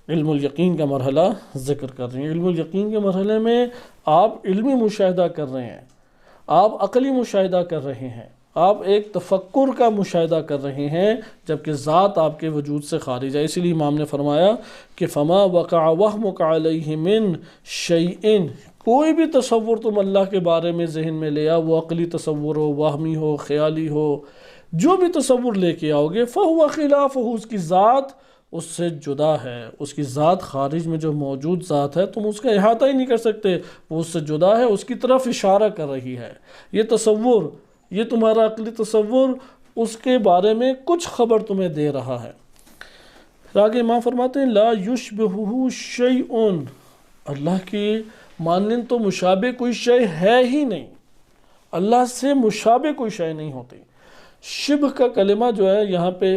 Speaker 1: علم الیقین کا مرحلہ ذکر کر رہے ہیں. علم الیقین کے مرحلے میں آپ علمی مشاہدہ کر رہے ہیں، آپ عقلی مشاہدہ کر رہے ہیں، آپ ایک تفکر کا مشاہدہ کر رہے ہیں، جبکہ ذات آپ کے وجود سے خارج ہے. اسی لیے امام نے فرمایا کہ فما وقع وہمک علیہ من شیء، کوئی بھی تصور تم اللہ کے بارے میں ذہن میں لے آؤ، وہ عقلی تصور ہو، وہمی ہو، خیالی ہو، جو بھی تصور لے کے آؤ گے، فہو خلافہ، اس کی ذات اس سے جدا ہے. اس کی ذات خارج میں جو موجود ذات ہے تم اس کا احاطہ ہی نہیں کر سکتے، وہ اس سے جدا ہے، اس کی طرف اشارہ کر رہی ہے. یہ تصور، یہ تمہارا عقلی تصور اس کے بارے میں کچھ خبر تمہیں دے رہا ہے. آگے امام فرماتے ہیں لا یشبہہ شیء، اللہ کی مانند تو مشابہ کوئی شے ہے ہی نہیں، اللہ سے مشابہ کوئی شے نہیں ہوتی. شبہ کا کلمہ جو ہے یہاں پہ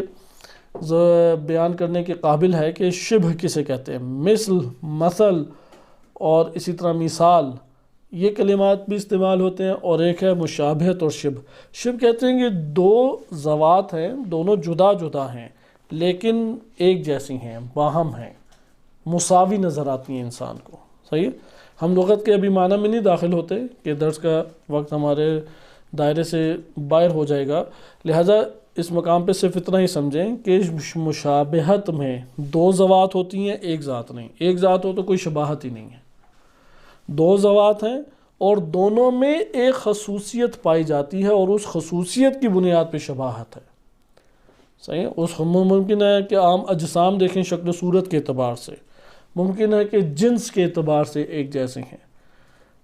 Speaker 1: بیان کرنے کے قابل ہے کہ شبہ کسے کہتے ہیں. مثل، مثل اور اسی طرح مثال، یہ کلمات بھی استعمال ہوتے ہیں. اور ایک ہے مشابہت اور شبہ. شبہ کہتے ہیں کہ 2 ذوات ہیں، دونوں جدا جدا ہیں لیکن ایک جیسی ہیں، باہم ہیں، مساوی نظر آتی ہیں انسان کو. صحیح ہے؟ ہم لغت کے ابھی معنی میں نہیں داخل ہوتے کہ درس کا وقت ہمارے دائرے سے باہر ہو جائے گا، لہٰذا اس مقام پہ صرف اتنا ہی سمجھیں کہ مشابہت میں 2 ذوات ہوتی ہیں، ایک ذات نہیں. ایک ذات ہو تو کوئی شباہت ہی نہیں ہے. 2 ذوات ہیں اور دونوں میں ایک خصوصیت پائی جاتی ہے اور اس خصوصیت کی بنیاد پہ شباہت ہے. صحیح ہے؟ اس ممکن ہے کہ عام اجسام دیکھیں شکل و صورت کے اعتبار سے، ممکن ہے کہ جنس کے اعتبار سے ایک جیسے ہیں،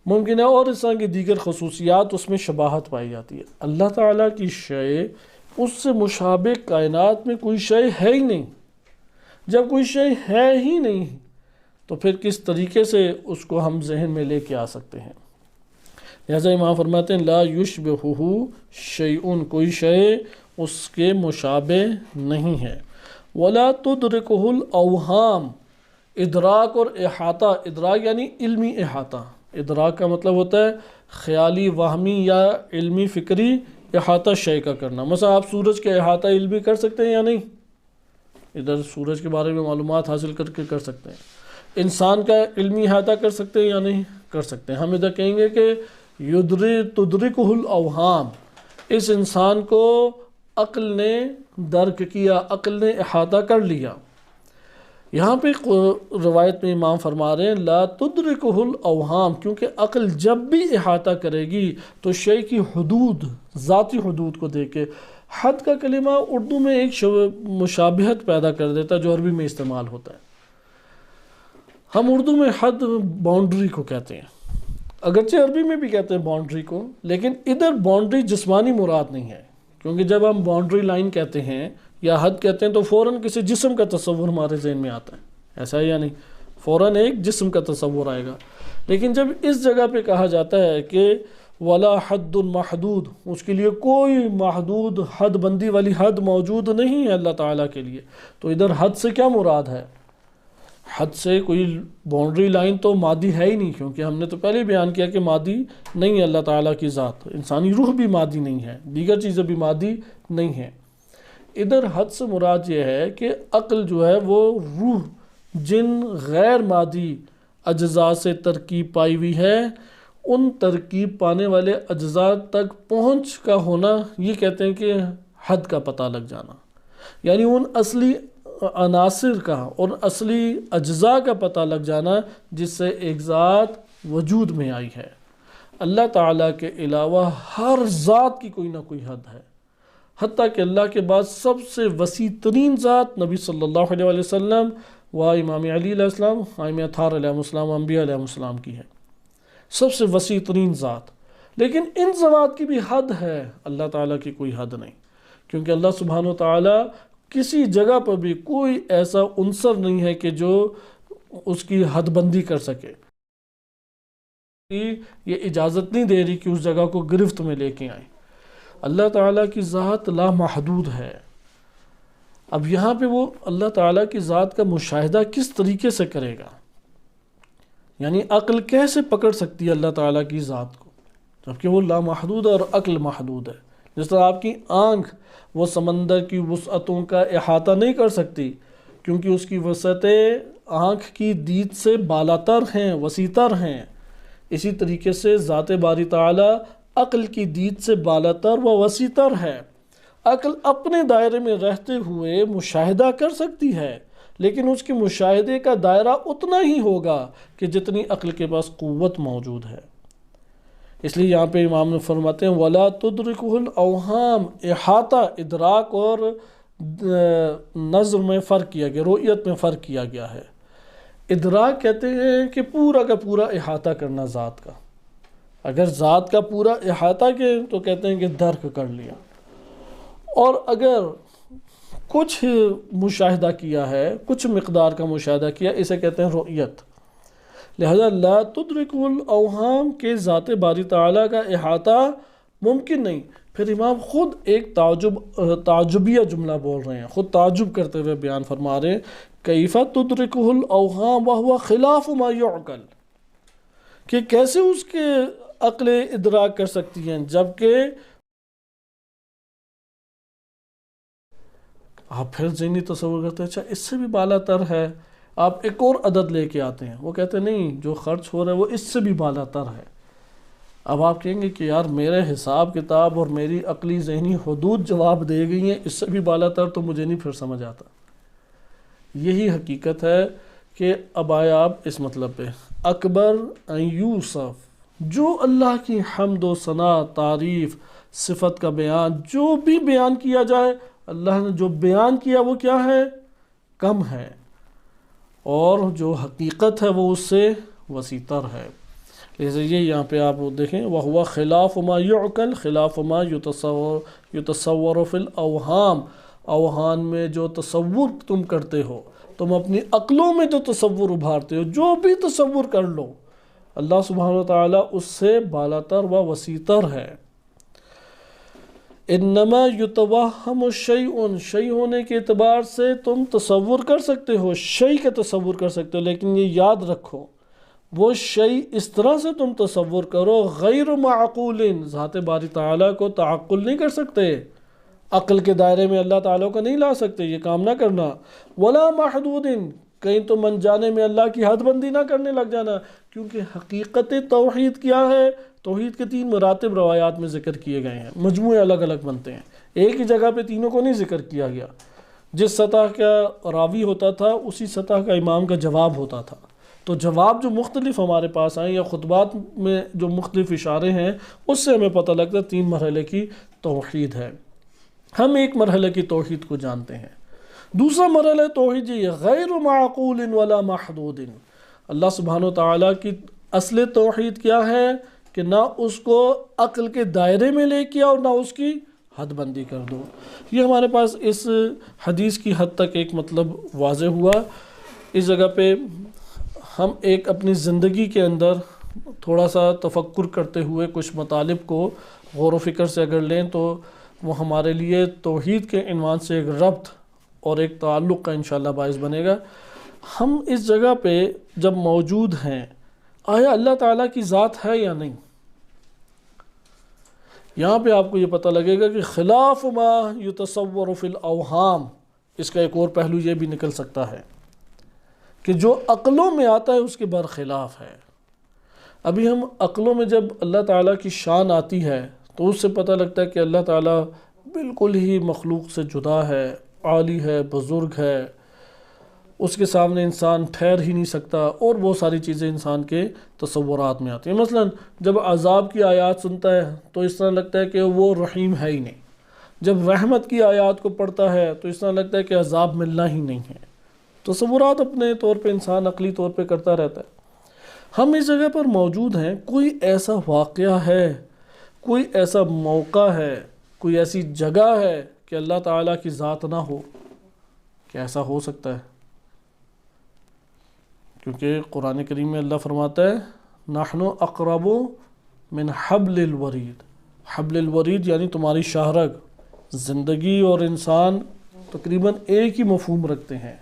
Speaker 1: ممکن ہے اور اس طرح کی دیگر خصوصیات اس میں شباہت پائی جاتی ہے. اللہ تعالیٰ کی شے اس سے مشابہ کائنات میں کوئی شے ہے ہی نہیں. جب کوئی شے ہے ہی نہیں تو پھر کس طریقے سے اس کو ہم ذہن میں لے کے آ سکتے ہیں؟ لہذا امام فرماتے ہیں لا یشبہہ شیء، کوئی شے اس کے مشابہ نہیں ہے. ولا تدرکہ الاوہام، ادراک اور احاطہ، ادراک یعنی علمی احاطہ. ادراک کا مطلب ہوتا ہے خیالی، وہمی یا علمی فکری احاطہ شے کا کرنا. مثلا آپ سورج کا احاطہ علمی کر سکتے ہیں یا نہیں؟ ادھر سورج کے بارے میں معلومات حاصل کر کے کر سکتے ہیں. انسان کا علمی احاطہ کر سکتے ہیں یا نہیں؟ کر سکتے ہیں. ہم ادھر کہیں گے کہ تدرکہ الاوہام، اس انسان کو عقل نے درک کیا، عقل نے احاطہ کر لیا. یہاں پہ روایت میں امام فرما رہے ہیں لا تدرکہ الاوہام، کیونکہ عقل جب بھی احاطہ کرے گی تو شے کی حدود، ذاتی حدود کو دیکھ کے. حد کا کلمہ اردو میں ایک مشابہت پیدا کر دیتا ہے جو عربی میں استعمال ہوتا ہے. ہم اردو میں حد باؤنڈری کو کہتے ہیں، اگرچہ عربی میں بھی کہتے ہیں باؤنڈری کو، لیکن ادھر باؤنڈری جسمانی مراد نہیں ہے. کیونکہ جب ہم باؤنڈری لائن کہتے ہیں یا حد کہتے ہیں تو فوراً کسی جسم کا تصور ہمارے ذہن میں آتا ہے، ایسا ہے یا نہیں؟ فوراً ایک جسم کا تصور آئے گا. لیکن جب اس جگہ پہ کہا جاتا ہے کہ ولا حد محدود، اس کے لیے کوئی محدود حد بندی والی حد موجود نہیں ہے اللہ تعالیٰ کے لیے، تو ادھر حد سے کیا مراد ہے؟ حد سے کوئی باؤنڈری لائن تو مادی ہے ہی نہیں، کیونکہ ہم نے تو پہلے بیان کیا کہ مادی نہیں ہے اللہ تعالیٰ کی ذات، انسانی روح بھی مادی نہیں ہے، دیگر چیزیں بھی مادی نہیں ہیں۔ ادھر حد سے مراد یہ ہے کہ عقل جو ہے وہ روح جن غیر مادی اجزاء سے ترکیب پائی ہوئی ہے، ان ترکیب پانے والے اجزاء تک پہنچ کا ہونا، یہ کہتے ہیں کہ حد کا پتہ لگ جانا، یعنی ان اصلی عناصر کا اور اصلی اجزاء کا پتہ لگ جانا جس سے ایک ذات وجود میں آئی ہے۔ اللہ تعالیٰ کے علاوہ ہر ذات کی کوئی نہ کوئی حد ہے، حتیٰ کہ اللہ کے بعد سب سے وسیع ترین ذات نبی صلی اللہ علیہ وسلم و امام علی علیہ السلام، ائمہ اطہار علیہ السلام، انبیاء علیہ السلام کی ہے، سب سے وسیع ترین ذات۔ لیکن ان ذوات کی بھی حد ہے، اللہ تعالیٰ کی کوئی حد نہیں، کیونکہ اللہ سبحانہ و تعالیٰ کسی جگہ پر بھی کوئی ایسا عنصر نہیں ہے کہ جو اس کی حد بندی کر سکے، یہ اجازت نہیں دے رہی کہ اس جگہ کو گرفت میں لے کے آئیں۔ اللہ تعالیٰ کی ذات لا محدود ہے۔ اب یہاں پہ وہ اللہ تعالیٰ کی ذات کا مشاہدہ کس طریقے سے کرے گا؟ یعنی عقل کیسے پکڑ سکتی ہے اللہ تعالیٰ کی ذات کو جبکہ وہ لامحدود اور عقل محدود ہے؟ جس طرح آپ کی آنکھ وہ سمندر کی وسعتوں کا احاطہ نہیں کر سکتی، کیونکہ اس کی وسعتیں آنکھ کی دید سے بالاتر ہیں، وسیعتر ہیں۔ اسی طریقے سے ذات باری تعالیٰ عقل کی دید سے بالاتر و وسیعتر ہے۔ عقل اپنے دائرے میں رہتے ہوئے مشاہدہ کر سکتی ہے، لیکن اس کے مشاہدے کا دائرہ اتنا ہی ہوگا کہ جتنی عقل کے پاس قوت موجود ہے۔ اس لیے یہاں پہ امام نے فرماتے ہیں وَلَا تُدْرِكُهُ الْأَوْهَامُ، احاطہ، ادراک اور نظر میں فرق کیا گیا، رؤیت میں فرق کیا گیا ہے۔ ادراک کہتے ہیں کہ پورا کا پورا احاطہ کرنا ذات کا، اگر ذات کا پورا احاطہ کے تو کہتے ہیں کہ درک کر لیا، اور اگر کچھ مشاہدہ کیا ہے، کچھ مقدار کا مشاہدہ کیا، اسے کہتے ہیں رؤیت۔ لہذا لا تدرکہ الاوہام کے ذات باری تعالیٰ کا احاطہ ممکن نہیں۔ پھر امام خود ایک تعجبیہ جملہ بول رہے ہیں، خود تعجب کرتے ہوئے بیان فرما رہے ہیں کیف تدرکہ الاوہام وہو خلاف ما یعقل، کہ کیسے اس کے عقل ادراک کر سکتی ہیں جبکہ آپ پھر ذہنی تصور کرتے ہیں اچھا اس سے بھی بالا تر ہے، آپ ایک اور عدد لے کے آتے ہیں، وہ کہتے ہیں نہیں جو خرچ ہو رہا ہے وہ اس سے بھی بالا تر ہے۔ اب آپ کہیں گے کہ یار میرے حساب کتاب اور میری عقلی ذہنی حدود جواب دے گئی ہیں، اس سے بھی بالا تر تو مجھے نہیں پھر سمجھ آتا۔ یہی حقیقت ہے کہ اب آئے آپ اس مطلب پہ اکبر ان یوصف، جو اللہ کی حمد و ثنا، تعریف، صفت کا بیان جو بھی بیان کیا جائے، اللہ نے جو بیان کیا وہ کیا ہے؟ کم ہے، اور جو حقیقت ہے وہ اس سے وسیع ہے۔ لہذا یہ یہاں پہ آپ دیکھیں وَهُوَ خِلَافُ مَا يُعْقَلُ خِلَافُ مَا يُتَصَوَّرُ فِي الْأَوْهَامِ، اوہام میں جو تصور تم کرتے ہو، تم اپنی عقلوں میں جو تصور ابھارتے ہو، جو بھی تصور کر لو، اللہ سبحانہ وتعالیٰ اس سے بالاتر و وسیعتر ہے۔ انما یتوہم شیء، شیء ہونے کے اعتبار سے تم تصور کر سکتے ہو، شیء کا تصور کر سکتے ہو، لیکن یہ یاد رکھو وہ شیء اس طرح سے تم تصور کرو غیر معقول، ذات باری تعالیٰ کو تعقل نہیں کر سکتے، عقل کے دائرے میں اللہ تعالیٰ کو نہیں لا سکتے، یہ کام نہ کرنا۔ ولا محدود، کہیں تم انجانے میں اللہ کی حد بندی نہ کرنے لگ جانا، کیونکہ حقیقت توحید کیا ہے؟ توحید کے 3 مراتب روایات میں ذکر کیے گئے ہیں، مجموعے الگ الگ بنتے ہیں، ایک ہی جگہ پہ تینوں کو نہیں ذکر کیا گیا۔ جس سطح کا راوی ہوتا تھا اسی سطح کا امام کا جواب ہوتا تھا، تو جواب جو مختلف ہمارے پاس آئیں یا خطبات میں جو مختلف اشارے ہیں اس سے ہمیں پتہ لگتا ہے 3 مرحلے کی توحید ہے۔ ہم ایک مرحلے کی توحید کو جانتے ہیں، دوسرا مرحلہ توحید یہ غیر معقول ولا محدود۔ اللہ سبحانہ وتعالیٰ کی اصل توحید کیا ہے کہ نہ اس کو عقل کے دائرے میں لے کے آؤ، نہ اس کی حد بندی کر دو۔ یہ ہمارے پاس اس حدیث کی حد تک ایک مطلب واضح ہوا۔ اس جگہ پہ ہم ایک اپنی زندگی کے اندر تھوڑا سا تفکر کرتے ہوئے کچھ مطالب کو غور و فکر سے اگر لیں تو وہ ہمارے لیے توحید کے عنوان سے ایک ربط اور ایک تعلق کا انشاءاللہ باعث بنے گا۔ ہم اس جگہ پہ جب موجود ہیں، آیا اللہ تعالیٰ کی ذات ہے یا نہیں؟ یہاں پہ آپ کو یہ پتہ لگے گا کہ خلاف ما یتصور فی الاوہام، اس کا ایک اور پہلو یہ بھی نکل سکتا ہے کہ جو عقلوں میں آتا ہے اس کے برخلاف ہے۔ ابھی ہم عقلوں میں جب اللہ تعالیٰ کی شان آتی ہے تو اس سے پتہ لگتا ہے کہ اللہ تعالیٰ بالکل ہی مخلوق سے جدا ہے، عالی ہے، بزرگ ہے، اس کے سامنے انسان ٹھہر ہی نہیں سکتا، اور بہت ساری چیزیں انسان کے تصورات میں آتی ہیں۔ مثلا جب عذاب کی آیات سنتا ہے تو اس طرح لگتا ہے کہ وہ رحیم ہے ہی نہیں، جب رحمت کی آیات کو پڑھتا ہے تو اس طرح لگتا ہے کہ عذاب ملنا ہی نہیں ہے۔ تصورات اپنے طور پہ انسان عقلی طور پہ کرتا رہتا ہے۔ ہم اس جگہ پر موجود ہیں، کوئی ایسا واقعہ ہے، کوئی ایسا موقع ہے، کوئی ایسی جگہ ہے کہ اللہ تعالیٰ کی ذات نہ ہو؟ کیا ایسا ہو سکتا ہے؟ کیونکہ قرآن کریم میں اللہ فرماتا ہے نحن اقرب من حبل الورید۔ حبل الورید یعنی تمہاری شاہ رگ۔ زندگی اور انسان تقریباً ایک ہی مفہوم رکھتے ہیں۔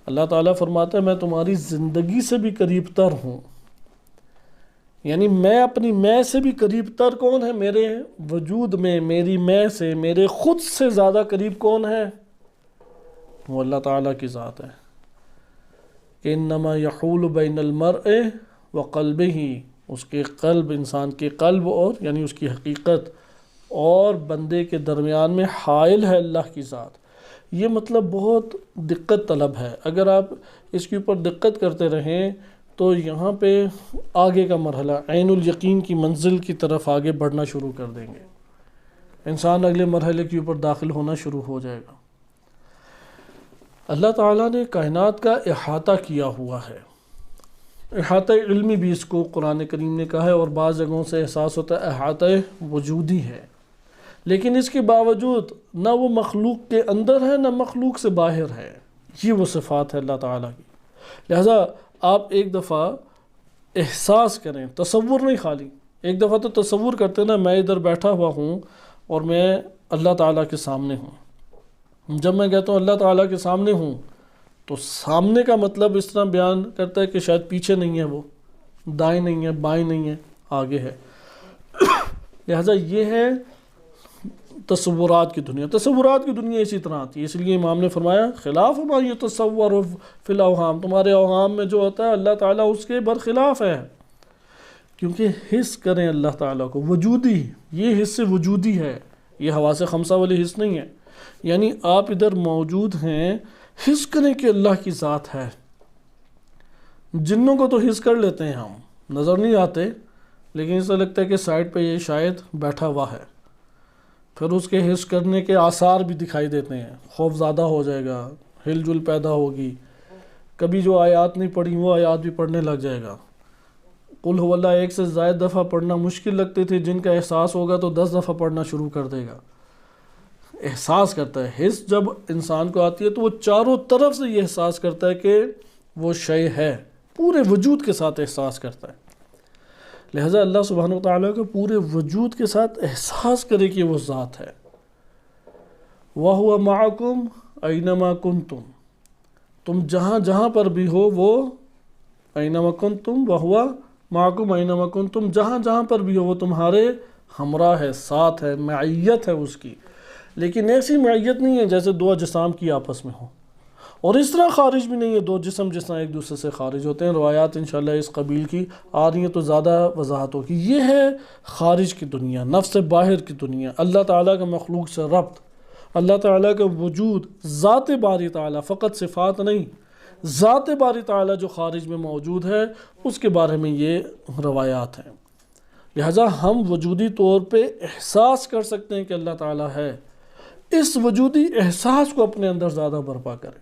Speaker 1: اللہ تعالیٰ فرماتا ہے میں تمہاری زندگی سے بھی قریب تر ہوں، یعنی میں اپنی میں سے بھی قریب تر کون ہے؟ میرے وجود میں میری میں سے، میرے خود سے زیادہ قریب کون ہے؟ وہ اللہ تعالیٰ کی ذات ہے۔ کہ انما یحول بین المرء وقلبہ، اس کے قلب، انسان کے قلب اور یعنی اس کی حقیقت اور بندے کے درمیان میں حائل ہے اللہ کی ذات۔ یہ مطلب بہت دقت طلب ہے، اگر آپ اس کے اوپر دقت کرتے رہیں تو یہاں پہ آگے کا مرحلہ عین الیقین کی منزل کی طرف آگے بڑھنا شروع کر دیں گے، انسان اگلے مرحلے کے اوپر داخل ہونا شروع ہو جائے گا۔ اللہ تعالیٰ نے کائنات کا احاطہ کیا ہوا ہے، احاطہ علمی بھی اس کو قرآن کریم نے کہا ہے، اور بعض جگہوں سے احساس ہوتا ہے احاطہ وجودی ہے، لیکن اس کے باوجود نہ وہ مخلوق کے اندر ہے نہ مخلوق سے باہر ہے۔ یہ وہ صفات ہے اللہ تعالیٰ کی۔ لہذا آپ ایک دفعہ احساس کریں، تصور نہیں خالی۔ ایک دفعہ تو تصور کرتے نا میں ادھر بیٹھا ہوا ہوں اور میں اللہ تعالیٰ کے سامنے ہوں۔ جب میں کہتا ہوں اللہ تعالیٰ کے سامنے ہوں تو سامنے کا مطلب اس طرح بیان کرتا ہے کہ شاید پیچھے نہیں ہے، وہ دائیں نہیں ہے، بائیں نہیں ہے، آگے ہے۔ لہذا یہ ہے تصورات کی دنیا۔ تصورات کی دنیا اسی طرح آتی ہے، اس لیے امام نے فرمایا خلاف ما یتصور فی الاوہام، تمہارے اوہام میں جو ہوتا ہے اللہ تعالیٰ اس کے برخلاف ہے، کیونکہ حس کریں اللہ تعالیٰ کو وجودی، یہ حس وجودی ہے، یہ حواس خمسہ والی حس نہیں ہے۔ یعنی آپ ادھر موجود ہیں، حس کریں کہ اللہ کی ذات ہے۔ جنوں کو تو حس کر لیتے ہیں، ہم نظر نہیں آتے، لیکن ایسا لگتا ہے کہ سائڈ پہ یہ شاید بیٹھا ہوا ہے، پھر اس کے حس کرنے کے آثار بھی دکھائی دیتے ہیں، خوف زیادہ ہو جائے گا، ہل جل پیدا ہوگی، کبھی جو آیات نہیں پڑھی وہ آیات بھی پڑھنے لگ جائے گا۔ قل هو اللہ ایک سے زائد دفعہ پڑھنا مشکل لگتے تھے، جن کا احساس ہوگا تو 10 دفعہ پڑھنا شروع کر دے گا۔ احساس کرتا ہے، حس جب انسان کو آتی ہے تو وہ چاروں طرف سے یہ احساس کرتا ہے کہ وہ شے ہے، پورے وجود کے ساتھ احساس کرتا ہے۔ لہذا اللہ سبحانہ وتعالیٰ کو پورے وجود کے ساتھ احساس کرے کہ وہ ذات ہے۔ وَهُوَ مَعَكُمْ أَيْنَمَا كُنْتُمْ، تم جہاں جہاں پر بھی ہو، وہ أَيْنَمَا كُنْتُمْ وَهُوَ مَعَكُمْ أَيْنَمَا كُنْتُمْ، جہاں جہاں پر بھی ہو وہ تمہارے ہمراہ ہے، ساتھ ہے، معیت ہے اس کی۔ لیکن ایسی معیت نہیں ہے جیسے دو اجسام کی آپس میں ہو، اور اس طرح خارج بھی نہیں ہے دو جسم جس طرح ایک دوسرے سے خارج ہوتے ہیں۔ روایات انشاءاللہ اس قبیل کی آ رہی ہیں تو زیادہ وضاحت ہوگی۔ یہ ہے خارج کی دنیا، نفس باہر کی دنیا، اللہ تعالیٰ کا مخلوق سے ربط، اللہ تعالیٰ کا وجود، ذات باری تعالیٰ، فقط صفات نہیں، ذات باری تعالیٰ جو خارج میں موجود ہے، اس کے بارے میں یہ روایات ہیں۔ لہذا ہم وجودی طور پہ احساس کر سکتے ہیں کہ اللہ تعالیٰ ہے۔ اس وجودی احساس کو اپنے اندر زیادہ برپا کریں۔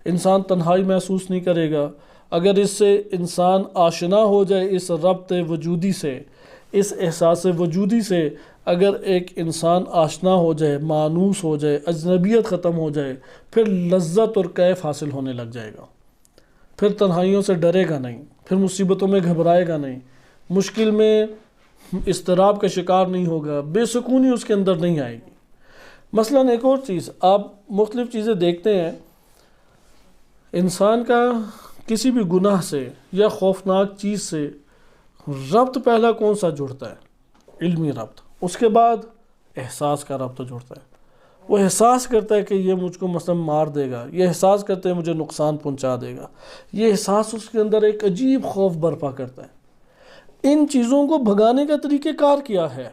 Speaker 1: انسان تنہائی محسوس نہیں کرے گا اگر اس سے انسان آشنا ہو جائے، اس ربط وجودی سے، اس احساس وجودی سے اگر ایک انسان آشنا ہو جائے، مانوس ہو جائے، اجنبیت ختم ہو جائے، پھر لذت اور کیف حاصل ہونے لگ جائے گا، پھر تنہائیوں سے ڈرے گا نہیں، پھر مصیبتوں میں گھبرائے گا نہیں، مشکل میں اضطراب کا شکار نہیں ہوگا، بے سکونی اس کے اندر نہیں آئے گی۔ مثلاً ایک اور چیز، آپ مختلف چیزیں دیکھتے ہیں، انسان کا کسی بھی گناہ سے یا خوفناک چیز سے ربط پہلا کون سا جڑتا ہے؟ علمی ربط، اس کے بعد احساس کا ربط جڑتا ہے۔ وہ احساس کرتا ہے کہ یہ مجھ کو مثلا مار دے گا، یہ احساس کرتا ہے مجھے نقصان پہنچا دے گا، یہ احساس اس کے اندر ایک عجیب خوف برپا کرتا ہے۔ ان چیزوں کو بھگانے کا طریقہ کار کیا ہے؟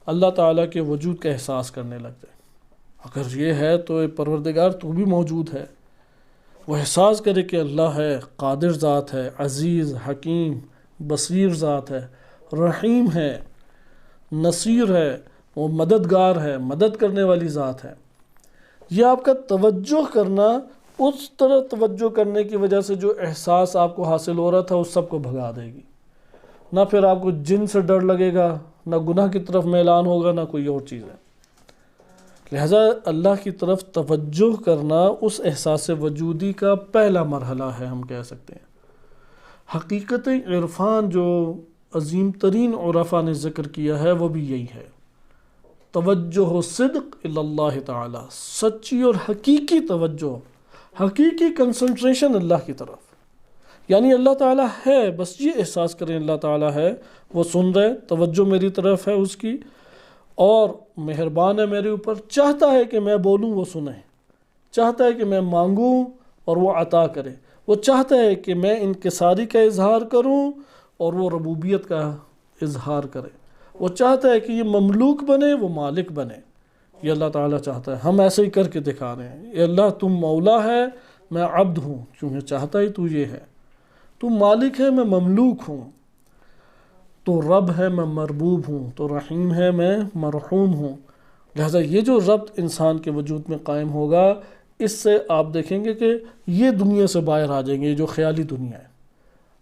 Speaker 1: اللہ تعالیٰ کے وجود کا احساس کرنے لگ جائے۔ اگر یہ ہے تو اے پروردگار تو بھی موجود ہے، وہ احساس کرے کہ اللہ ہے، قادر ذات ہے، عزیز، حکیم، بصیر ذات ہے، رحیم ہے، نصیر ہے، وہ مددگار ہے، مدد کرنے والی ذات ہے۔ یہ آپ کا توجہ کرنا، اس طرح توجہ کرنے کی وجہ سے جو احساس آپ کو حاصل ہو رہا تھا اس سب کو بھگا دے گی۔ نہ پھر آپ کو جن سے ڈر لگے گا، نہ گناہ کی طرف میلان ہوگا، نہ کوئی اور چیز ہے۔ لہذا اللہ کی طرف توجہ کرنا اس احساس وجودی کا پہلا مرحلہ ہے، ہم کہہ سکتے ہیں۔ حقیقت عرفان جو عظیم ترین عرفاء نے ذکر کیا ہے وہ بھی یہی ہے، توجہ و صدق اللہ تعالی، سچی اور حقیقی توجہ، حقیقی کنسنٹریشن اللہ کی طرف، یعنی اللہ تعالیٰ ہے، بس یہ احساس کریں اللہ تعالیٰ ہے، وہ سن رہے، توجہ میری طرف ہے اس کی، اور مہربان ہے میرے اوپر، چاہتا ہے کہ میں بولوں وہ سنے، چاہتا ہے کہ میں مانگوں اور وہ عطا کرے، وہ چاہتا ہے کہ میں انکساری کا اظہار کروں اور وہ ربوبیت کا اظہار کرے، وہ چاہتا ہے کہ یہ مملوک بنے، وہ مالک بنے۔ یہ اللہ تعالیٰ چاہتا ہے، ہم ایسے ہی کر کے دکھا رہے ہیں۔ اے اللہ تم مولا ہے، میں عبد ہوں، کیونکہ چاہتا ہی تو یہ ہے، تو مالک ہے، میں مملوک ہوں، تو رب ہے، میں مربوب ہوں، تو رحیم ہے، میں مرحوم ہوں۔ لہذا یہ جو ربط انسان کے وجود میں قائم ہوگا، اس سے آپ دیکھیں گے کہ یہ دنیا سے باہر آ جائیں گے، یہ جو خیالی دنیا ہے۔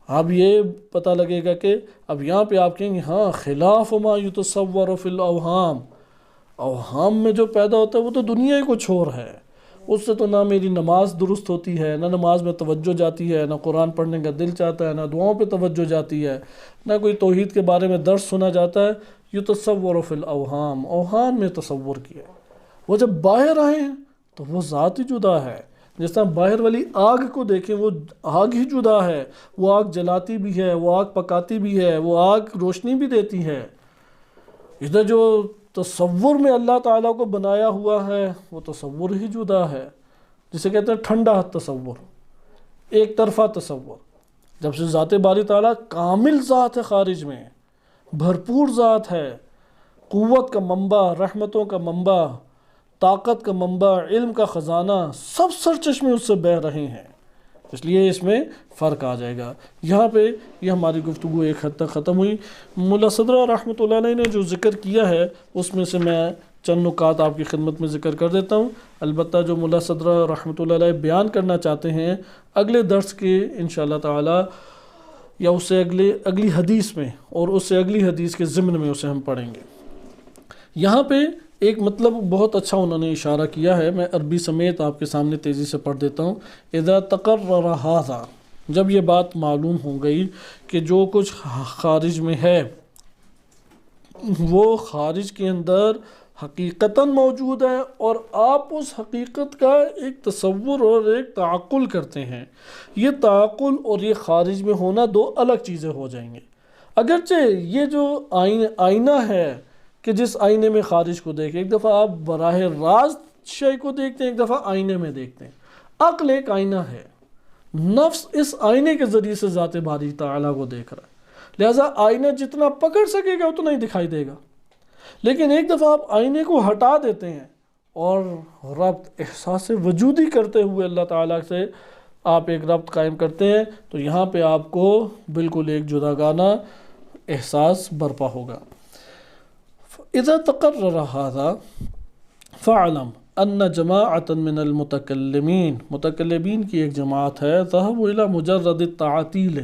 Speaker 1: اب یہ پتہ لگے گا کہ اب یہاں پہ آپ کہیں گے ہاں خلاف ما یتصور فی الاوہام، اوہام میں جو پیدا ہوتا ہے وہ تو دنیا ہی کچھ اور ہے، اس سے تو نہ میری نماز درست ہوتی ہے، نہ نماز میں توجہ جاتی ہے، نہ قرآن پڑھنے کا دل چاہتا ہے، نہ دعاؤں پہ توجہ جاتی ہے، نہ کوئی توحید کے بارے میں درس سنا جاتا ہے۔ یتصور فی الاوہام، اوہام میں تصور کیا، وہ جب باہر آئے ہیں تو وہ ذات ہی جدا ہے۔ جس طرح باہر والی آگ کو دیکھیں، وہ آگ ہی جدا ہے، وہ آگ جلاتی بھی ہے، وہ آگ پکاتی بھی ہے، وہ آگ روشنی بھی دیتی ہے۔ ادھر جو تصور میں اللہ تعالیٰ کو بنایا ہوا ہے وہ تصور ہی جدا ہے، جسے کہتے ہیں ٹھنڈا تصور، ایک طرفہ تصور۔ جب سے ذات باری تعالیٰ کامل ذات ہے، خارج میں بھرپور ذات ہے، قوت کا منبع، رحمتوں کا منبع، طاقت کا منبع، علم کا خزانہ، سب سرچشمے اس سے بہہ رہے ہیں، اس لیے اس میں فرق آ جائے گا۔ یہاں پہ یہ ہماری گفتگو ایک حد تک ختم ہوئی۔ ملا صدرہ رحمۃ اللہ علیہ نے جو ذکر کیا ہے اس میں سے میں چند نکات آپ کی خدمت میں ذکر کر دیتا ہوں۔ البتہ جو ملا صدرہ رحمۃ اللہ علیہ بیان کرنا چاہتے ہیں اگلے درس کے انشاءاللہ تعالی یا اس سے اگلی حدیث میں اور اس سے اگلی حدیث کے ضمن میں اسے ہم پڑھیں گے۔ یہاں پہ ایک مطلب بہت اچھا انہوں نے اشارہ کیا ہے، میں عربی سمیت آپ کے سامنے تیزی سے پڑھ دیتا ہوں۔ اذا تقرر ھذا، جب یہ بات معلوم ہو گئی کہ جو کچھ خارج میں ہے وہ خارج کے اندر حقیقتاً موجود ہے، اور آپ اس حقیقت کا ایک تصور اور ایک تعقل کرتے ہیں، یہ تعقل اور یہ خارج میں ہونا دو الگ چیزیں ہو جائیں گے۔ اگرچہ یہ جو آئینہ ہے کہ جس آئینے میں خارج کو دیکھیں، ایک دفعہ آپ براہ راست شے کو دیکھتے ہیں، ایک دفعہ آئینے میں دیکھتے ہیں۔ عقل ایک آئینہ ہے، نفس اس آئینے کے ذریعے سے ذات باری تعالیٰ کو دیکھ رہا ہے، لہٰذا آئینہ جتنا پکڑ سکے گا اتنا ہی دکھائی دے گا۔ لیکن ایک دفعہ آپ آئینے کو ہٹا دیتے ہیں اور ربط احساس وجودی کرتے ہوئے اللہ تعالیٰ سے آپ ایک ربط قائم کرتے ہیں، تو یہاں پہ آپ کو بالکل ایک جداگانہ احساس برپا ہوگا۔ اذا تقرر هذا فاعلم ان جماعة من المتکلمین، متکلمین کی ایک جماعت ہے، ذهبوا الى مجرد التعطیل،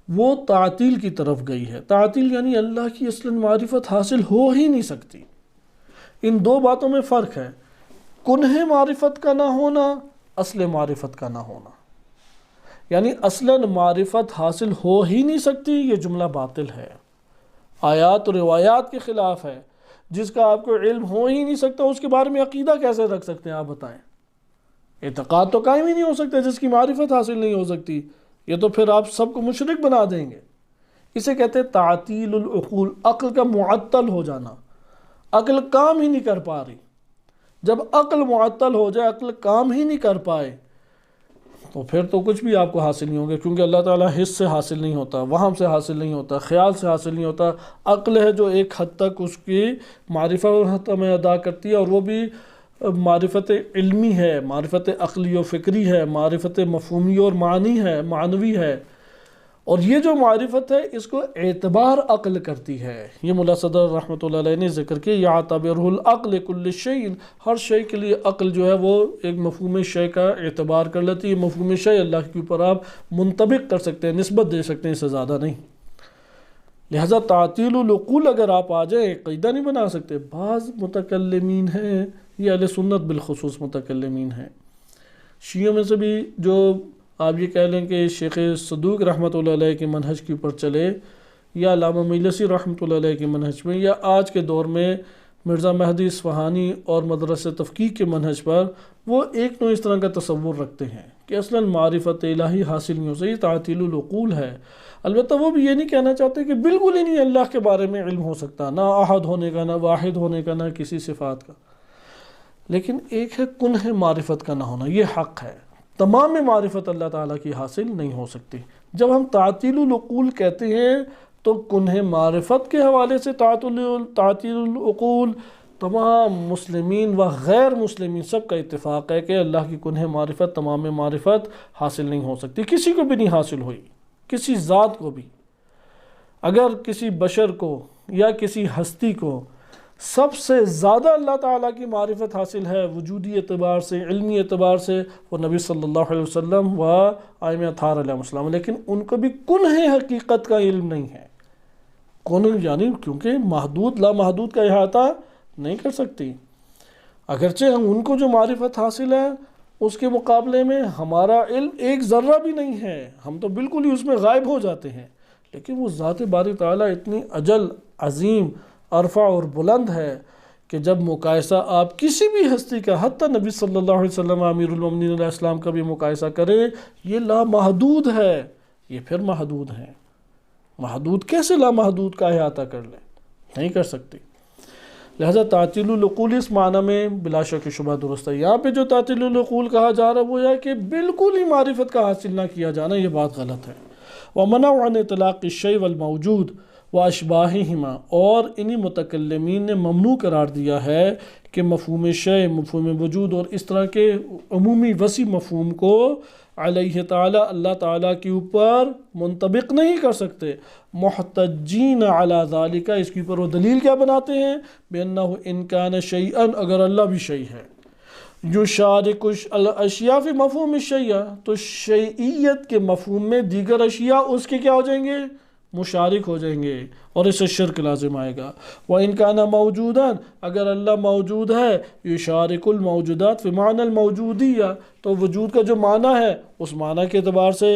Speaker 1: وہ تعطیل کی طرف گئی ہے۔ تعطیل یعنی اللہ کی اصل معرفت حاصل ہو ہی نہیں سکتی۔ ان دو باتوں میں فرق ہے، کنہ معرفت کا نہ ہونا، اصل معرفت کا نہ ہونا۔ یعنی اصلاً معرفت حاصل ہو ہی نہیں سکتی، یہ جملہ باطل ہے، آیات و روایات کے خلاف ہے۔ جس کا آپ کو علم ہو ہی نہیں سکتا اس کے بارے میں عقیدہ کیسے رکھ سکتے ہیں آپ بتائیں؟ اعتقاد تو قائم ہی نہیں ہو سکتا جس کی معرفت حاصل نہیں ہو سکتی، یہ تو پھر آپ سب کو مشرک بنا دیں گے۔ اسے کہتے ہیں تعطیل العقول، عقل کا معطل ہو جانا، عقل کام ہی نہیں کر پا رہی۔ جب عقل معطل ہو جائے، عقل کام ہی نہیں کر پائے، تو پھر تو کچھ بھی آپ کو حاصل نہیں ہوگا، کیونکہ اللہ تعالیٰ حس سے حاصل نہیں ہوتا، وہم سے حاصل نہیں ہوتا، خیال سے حاصل نہیں ہوتا۔ عقل ہے جو ایک حد تک اس کی معرفت میں ادا کرتی ہے، اور وہ بھی معرفت علمی ہے، معرفت عقلی و فکری ہے، معرفت مفہومی اور معنی ہے، معنوی ہے۔ اور یہ جو معرفت ہے اس کو اعتبار عقل کرتی ہے۔ یہ ملا صدر رحمۃ اللہ علیہ نے ذکر کیا، یعتبرہ العقل کل شیء، ہر شے کے لیے عقل جو ہے وہ ایک مفہوم شے کا اعتبار کر لیتی ہے۔ مفہوم شے اللہ کے اوپر آپ منطبق کر سکتے ہیں، نسبت دے سکتے ہیں، اس سے زیادہ نہیں۔ لہذا تعطیل العقول اگر آپ آ جائیں عقیدہ نہیں بنا سکتے۔ بعض متکلمین ہیں، یہ اہل سنت بالخصوص متکلمین ہیں، شیعوں میں سے بھی جو آپ یہ کہہ لیں کہ شیخ صدوق رحمۃ اللہ علیہ کے منہج کے اوپر چلے، یا علامہ مجلسی رحمۃ اللہ علیہ کے منہج میں، یا آج کے دور میں مرزا مہدی اصفہانی اور مدرسہ تفقیق کے منہج پر، وہ ایک نوع اس طرح کا تصور رکھتے ہیں کہ اصلاً معرفت الہی حاصل نہیں ہو سکتی، تعطیل العقول ہے۔ البتہ وہ بھی یہ نہیں کہنا چاہتے کہ بالکل ہی نہیں اللہ کے بارے میں علم ہو سکتا، نہ احد ہونے کا، نہ واحد ہونے کا، نہ کسی صفات کا۔ لیکن ایک ہے کنہ معرفت کا نہ ہونا، یہ حق ہے۔ تمام معرفت اللہ تعالیٰ کی حاصل نہیں ہو سکتی۔ جب ہم تعطیل العقول کہتے ہیں تو کنہ معرفت کے حوالے سے تعطیل العقول تمام مسلمین و غیر مسلمین سب کا اتفاق ہے کہ اللہ کی کنہ معرفت، تمام معرفت حاصل نہیں ہو سکتی، کسی کو بھی نہیں حاصل ہوئی، کسی ذات کو بھی۔ اگر کسی بشر کو یا کسی ہستی کو سب سے زیادہ اللہ تعالیٰ کی معرفت حاصل ہے وجودی اعتبار سے، علمی اعتبار سے، وہ نبی صلی اللہ علیہ وسلم و ائمہ اطہار علیہ السلام، لیکن ان کو بھی کنہ حقیقت کا علم نہیں ہے۔ کنہ یعنی کیونکہ محدود لامحدود کا احاطہ نہیں کر سکتی۔ اگرچہ ہم ان کو جو معرفت حاصل ہے اس کے مقابلے میں ہمارا علم ایک ذرہ بھی نہیں ہے، ہم تو بالکل ہی اس میں غائب ہو جاتے ہیں، لیکن وہ ذات باری تعالیٰ اتنی اجل، عظیم، ارفع اور بلند ہے کہ جب مقایسہ آپ کسی بھی ہستی کا، حتیٰ نبی صلی اللہ علیہ وسلم امیر المومنین علیہ السلام کا بھی مقایسہ کریں، یہ لامحدود ہے، یہ پھر محدود ہے۔ محدود کیسے لامحدود کا احاطہ کر لے؟ نہیں کر سکتی۔ لہذا تعطیل العقول اس معنی میں بلا شک شبہ درست ہے۔ یہاں پہ جو تعطیل العقول کہا جا رہا ہے وہ یہ کہ بالکل ہی معرفت کا حاصل نہ کیا جانا، یہ بات غلط ہے۔ وَمَنَعُ عَنِ اطلاق الشَّيْءِ وَالْمَوْجُودِ وَأَشْبَاهِهِمَا، اور انہی متکلمین نے ممنوع قرار دیا ہے کہ مفہوم شے، مفہوم وجود اور اس طرح کے عمومی وسیع مفہوم کو علیہ تعالی، اللہ تعالیٰ کے اوپر منطبق نہیں کر سکتے۔ محتجین علی ذالک، اس کے اوپر وہ دلیل کیا بناتے ہیں؟ بِأَنَّهُ إِن كَانَ شَيْئًا، اگر اللہ بھی شیء ہے، یشارک الاشیاء فی مفہوم الشیء، تو شیعیت کے مفہوم میں دیگر اشیاء اس کے کیا ہو جائیں گے؟ مشارک ہو جائیں گے، اور اس سے شرک لازم آئے گا۔ وَإِن كَانَ مَوْجُودًا، اگر اللہ موجود ہے، یشارک الموجودات فی معنی الموجودیہ، تو وجود کا جو معنی ہے اس معنی کے اعتبار سے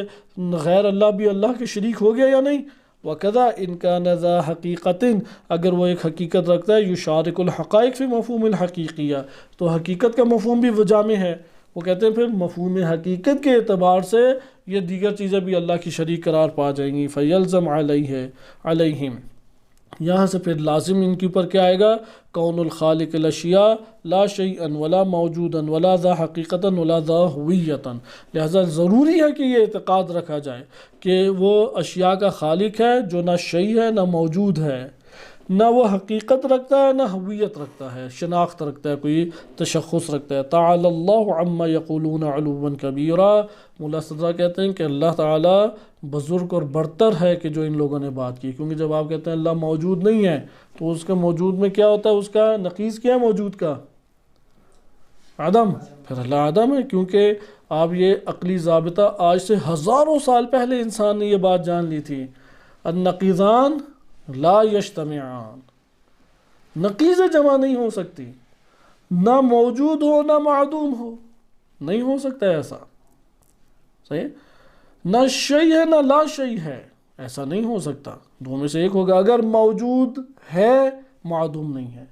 Speaker 1: غیر اللہ بھی اللہ کے شریک ہو گیا یا نہیں؟ وَكَذَا إِن كَانَ ذَا حَقِيقَةٍ، اگر وہ ایک حقیقت رکھتا ہے، یشارک الحقائق فی مفہوم الحقیقیہ، تو حقیقت کا مفہوم بھی وہ جامع ہے۔ وہ کہتے ہیں پھر مفہوم حقیقت کے اعتبار سے یہ دیگر چیزیں بھی اللہ کی شریک قرار پا جائیں گی۔ فَيَلْزَمْ عَلَيْهِمْ، یہاں سے پھر لازم ان کے اوپر کیا آئے گا؟ کون الخالق الاشیاء لا شیئا ولا موجودا ولا ذا حقیقتا ولا ذا ہویتا، لہذا ضروری ہے کہ یہ اعتقاد رکھا جائے کہ وہ اشیاء کا خالق ہے جو نہ شیء ہے، نہ موجود ہے، نہ وہ حقیقت رکھتا ہے، نہ ہویت رکھتا ہے، شناخت رکھتا ہے، کوئی تشخص رکھتا ہے۔ تعالی اللہ عما یقولون علوا کبیرا، مولا صدرہ کہتے ہیں کہ اللہ تعالیٰ بزرگ اور برتر ہے کہ جو ان لوگوں نے بات کی، کیونکہ جب آپ کہتے ہیں اللہ موجود نہیں ہے تو اس کے موجود میں کیا ہوتا ہے؟ اس کا نقیض کیا ہے موجود کا؟ عدم۔ پھر اللہ عدم ہے، کیونکہ آپ یہ عقلی ضابطہ آج سے ہزاروں سال پہلے انسان نے یہ بات جان لی تھی، النقیضان لا یجتمعان، نقیض جمع نہیں ہو سکتی، نہ موجود ہو نہ معدوم ہو، نہیں ہو سکتا ہے ایسا، صحیح؟ نہ شیء ہے نہ لا شیء ہے، ایسا نہیں ہو سکتا، دو میں سے ایک ہوگا۔ اگر موجود ہے معدوم نہیں ہے،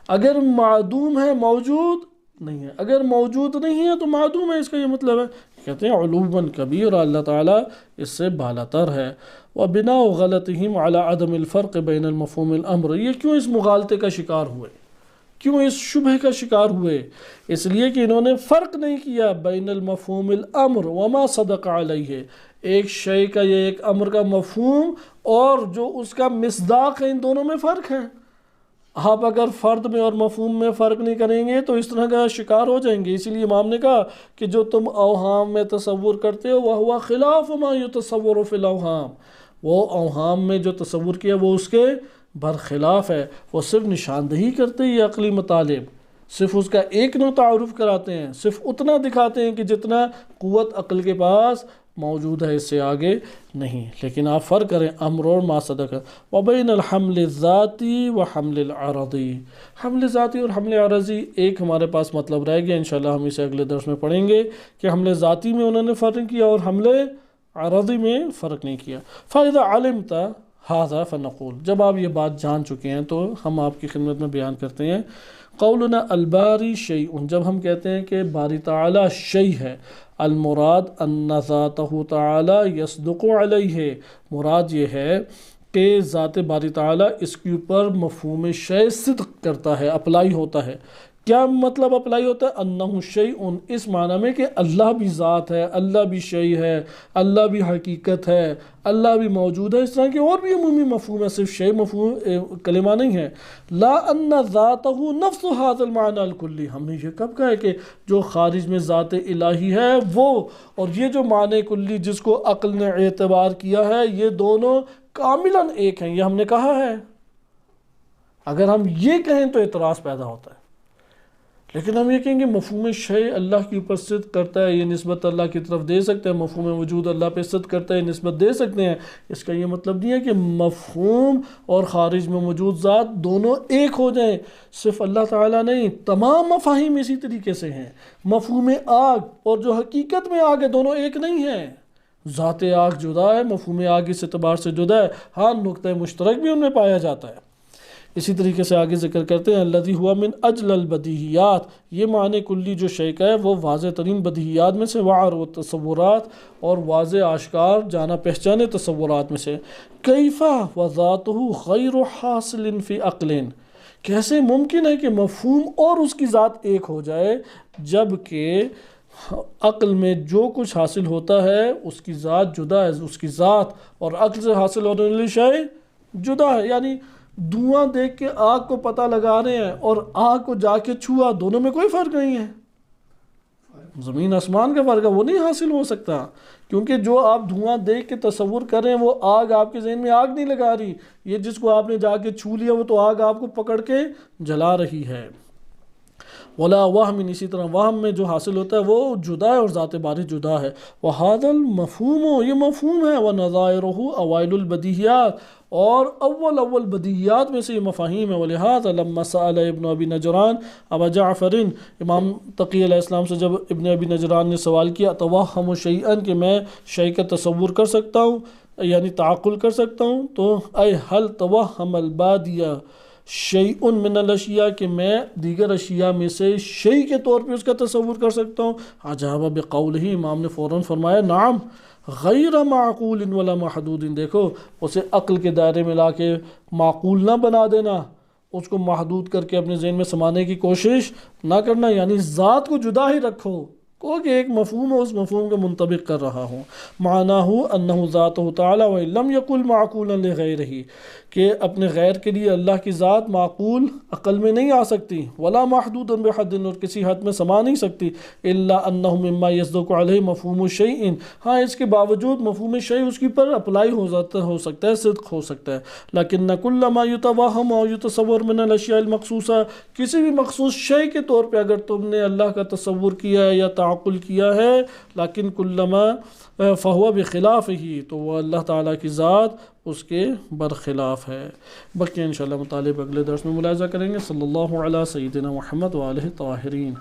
Speaker 1: اگر معدوم ہے موجود نہیں ہے، اگر موجود نہیں ہے تو معدوم ہے، اس کا یہ مطلب ہے۔ کہتے ہیں علوماً کبیر، اللہ تعالیٰ اس سے بالا تر ہے۔ وَبِنَاءُ غَلَطِهِمْ عَلَى عَدَمِ الْفَرْقِ بَيْنَ الْمَفْهُومِ الْأَمْرِ، یہ کیوں اس مغالطے کا شکار ہوئے، کیوں اس شبہ کا شکار ہوئے؟ اس لیے کہ انہوں نے فرق نہیں کیا بین المفہوم الامر وما صدق علیہ، ایک شے کا یا ایک امر کا مفہوم اور جو اس کا مصداق ہے، ان دونوں میں فرق ہے۔ آپ اگر فرد میں اور مفہوم میں فرق نہیں کریں گے تو اس طرح کا شکار ہو جائیں گے۔ اسی لیے امام نے کہا کہ جو تم اوہام میں تصور کرتے ہو وَهُوَ خِلَافُ مَا يُتَصَوَّرُ فِي الْأَوْهَامِ، وہ اوہام میں جو تصور کیا وہ اس کے برخلاف ہے۔ وہ صرف نشاندہی کرتے ہیں، یہ عقلی مطالب صرف اس کا ایک نوع تعارف کراتے ہیں، صرف اتنا دکھاتے ہیں کہ جتنا قوت عقل کے پاس موجود ہے، اس سے آگے نہیں۔ لیکن آپ فرق کریں امر اور ما صدق۔ وبین الحمل الذاتی و حمل العرضی، حمل ذاتی اور حمل عرضی ایک ہمارے پاس مطلب رہ گیا، انشاءاللہ ہم اسے اگلے درس میں پڑھیں گے کہ حمل ذاتی میں انہوں نے فرق کیا اور حمل عرضی میں فرق نہیں کیا۔ فَإِذَا عَلِمْتَ هَذَا فَنَقُولُ، جب آپ یہ بات جان چکے ہیں تو ہم آپ کی خدمت میں بیان کرتے ہیں قولنا الباری شیء، جب ہم کہتے ہیں کہ باری تعالی شیء ہے، المراد ان ذاتہ تعالی یصدق علیہ، مراد یہ ہے کہ ذات باری تعالی اس کے اوپر مفہوم شیء صدق کرتا ہے، اپلائی ہوتا ہے۔ کیا مطلب اپلائی ہوتا ہے؟ انہ شیء، اس معنی میں کہ اللہ بھی ذات ہے، اللہ بھی شیء ہے، اللہ بھی حقیقت ہے، اللہ بھی موجود ہے، اس طرح کے اور بھی عمومی مفہوم ہے، صرف شیء مفہوم کلمہ نہیں ہے۔ لا ان ذاتہ نفس ھذا المعنی الکلی، ہم نے یہ کب کہا ہے کہ جو خارج میں ذات الہی ہے وہ اور یہ جو معنی کلی جس کو عقل نے اعتبار کیا ہے، یہ دونوں کاملاً ایک ہیں، یہ ہم نے کہا ہے۔ اگر ہم یہ کہیں تو اعتراض پیدا ہوتا ہے، لیکن ہم یہ کہیں گے مفہوم شیء اللہ کے اوپر صدق کرتا ہے، یہ نسبت اللہ کی طرف دے سکتے ہیں، مفہوم وجود اللہ پہ صدق کرتا ہے، یہ نسبت دے سکتے ہیں۔ اس کا یہ مطلب نہیں ہے کہ مفہوم اور خارج میں موجود ذات دونوں ایک ہو جائیں، صرف اللہ تعالیٰ نہیں، تمام مفاہیم اسی طریقے سے ہیں۔ مفہوم آگ اور جو حقیقت میں آگ ہے دونوں ایک نہیں ہیں، ذات آگ جدا ہے، مفہوم آگ اس اعتبار سے جدا ہے، ہاں نقطہ مشترک بھی ان میں پایا جاتا ہے۔ اسی طریقے سے آگے ذکر کرتے ہیں الذی ہوا من اجل البدیہیات، یہ معنی کلی جو شیء کا ہے وہ واضح ترین بدیہیات میں سے، وعر و تصورات اور واضح آشکار جانا پہچانے تصورات میں سے۔ کیفہ وذاتہ غیر حاصل فی عقل، کیسے ممکن ہے کہ مفہوم اور اس کی ذات ایک ہو جائے جبکہ عقل میں جو کچھ حاصل ہوتا ہے اس کی ذات جدا ہے، اس کی ذات اور عقل سے حاصل ہونے والی شے جدا ہے۔ یعنی دھواں دیکھ کے آگ کو پتہ لگا رہے ہیں اور آگ کو جا کے چھوا، دونوں میں کوئی فرق نہیں ہے، زمین آسمان کا فرق ہے، وہ نہیں حاصل ہو سکتا، کیونکہ جو آپ دھواں دیکھ کے تصور کر رہے ہیں وہ آگ آپ کے ذہن میں آگ نہیں لگا رہی، یہ جس کو آپ نے جا کے چھو لیا وہ تو آگ آپ کو پکڑ کے جلا رہی ہے۔ ولا وہم، اسی طرح وہم میں جو حاصل ہوتا ہے وہ جدا ہے اور ذات باری جدا ہے۔ وہذا المفہوم، یہ مفہوم ہے، ونظائرہ اوائل البدیہیات، اور اول بدیہیات میں سے یہ مفاہیم ہے۔ ولہذا لما سأل ابن ابی نجران ابا جعفر، امام تقی علیہ السلام سے جب ابن ابی نجران نے سوال کیا اتوہم شیئا، کہ میں شیء کا تصور کر سکتا ہوں یعنی تعقل کر سکتا ہوں، تو اے حل توہم البادیہ شیء من الاشیاء، کہ میں دیگر اشیاء میں سے شیء کے طور پہ اس کا تصور کر سکتا ہوں۔ اجاب بقولہ، امام نے فوراً فرمایا نعم غیر معقول ولا محدود، دیکھو اسے عقل کے دائرے میں لا کے معقول نہ بنا دینا، اس کو محدود کر کے اپنے ذہن میں سمانے کی کوشش نہ کرنا، یعنی ذات کو جدا ہی رکھو، کو کہ ایک مفہوم ہے اس مفہوم کے منطبق کر رہا ہوں۔ معناہ انہ ذاتہ تعالی وان لم یقل معقولا لغیرہ، کہ اپنے غیر کے لیے اللہ کی ذات معقول عقل میں نہیں آ سکتی، ولا محدود بحد، اور کسی حد میں سما نہیں سکتی، الا انہ مما یصدق علیہ مفہوم شیء، ہاں اس کے باوجود مفہوم شیء اس کے پر اپلائی ہو سکتا ہے، صدق ہو سکتا ہے۔ لیکن کل ما یتوہم او یتصور من الاشیاء المخصوصہ، کسی بھی مخصوص شیء کے طور پہ اگر تم نے اللہ کا تصور کیا ہے یا تعقل کیا ہے، لیکن کلما فہو بخلاف ہی، تو وہ اللہ تعالیٰ کی ذات اس کے برخلاف ہے۔ باقی انشاءاللہ مطالب اگلے درس میں ملاحظہ کریں گے۔ صلی اللہ علیہ سیدنا محمد وآلہ طاہرین۔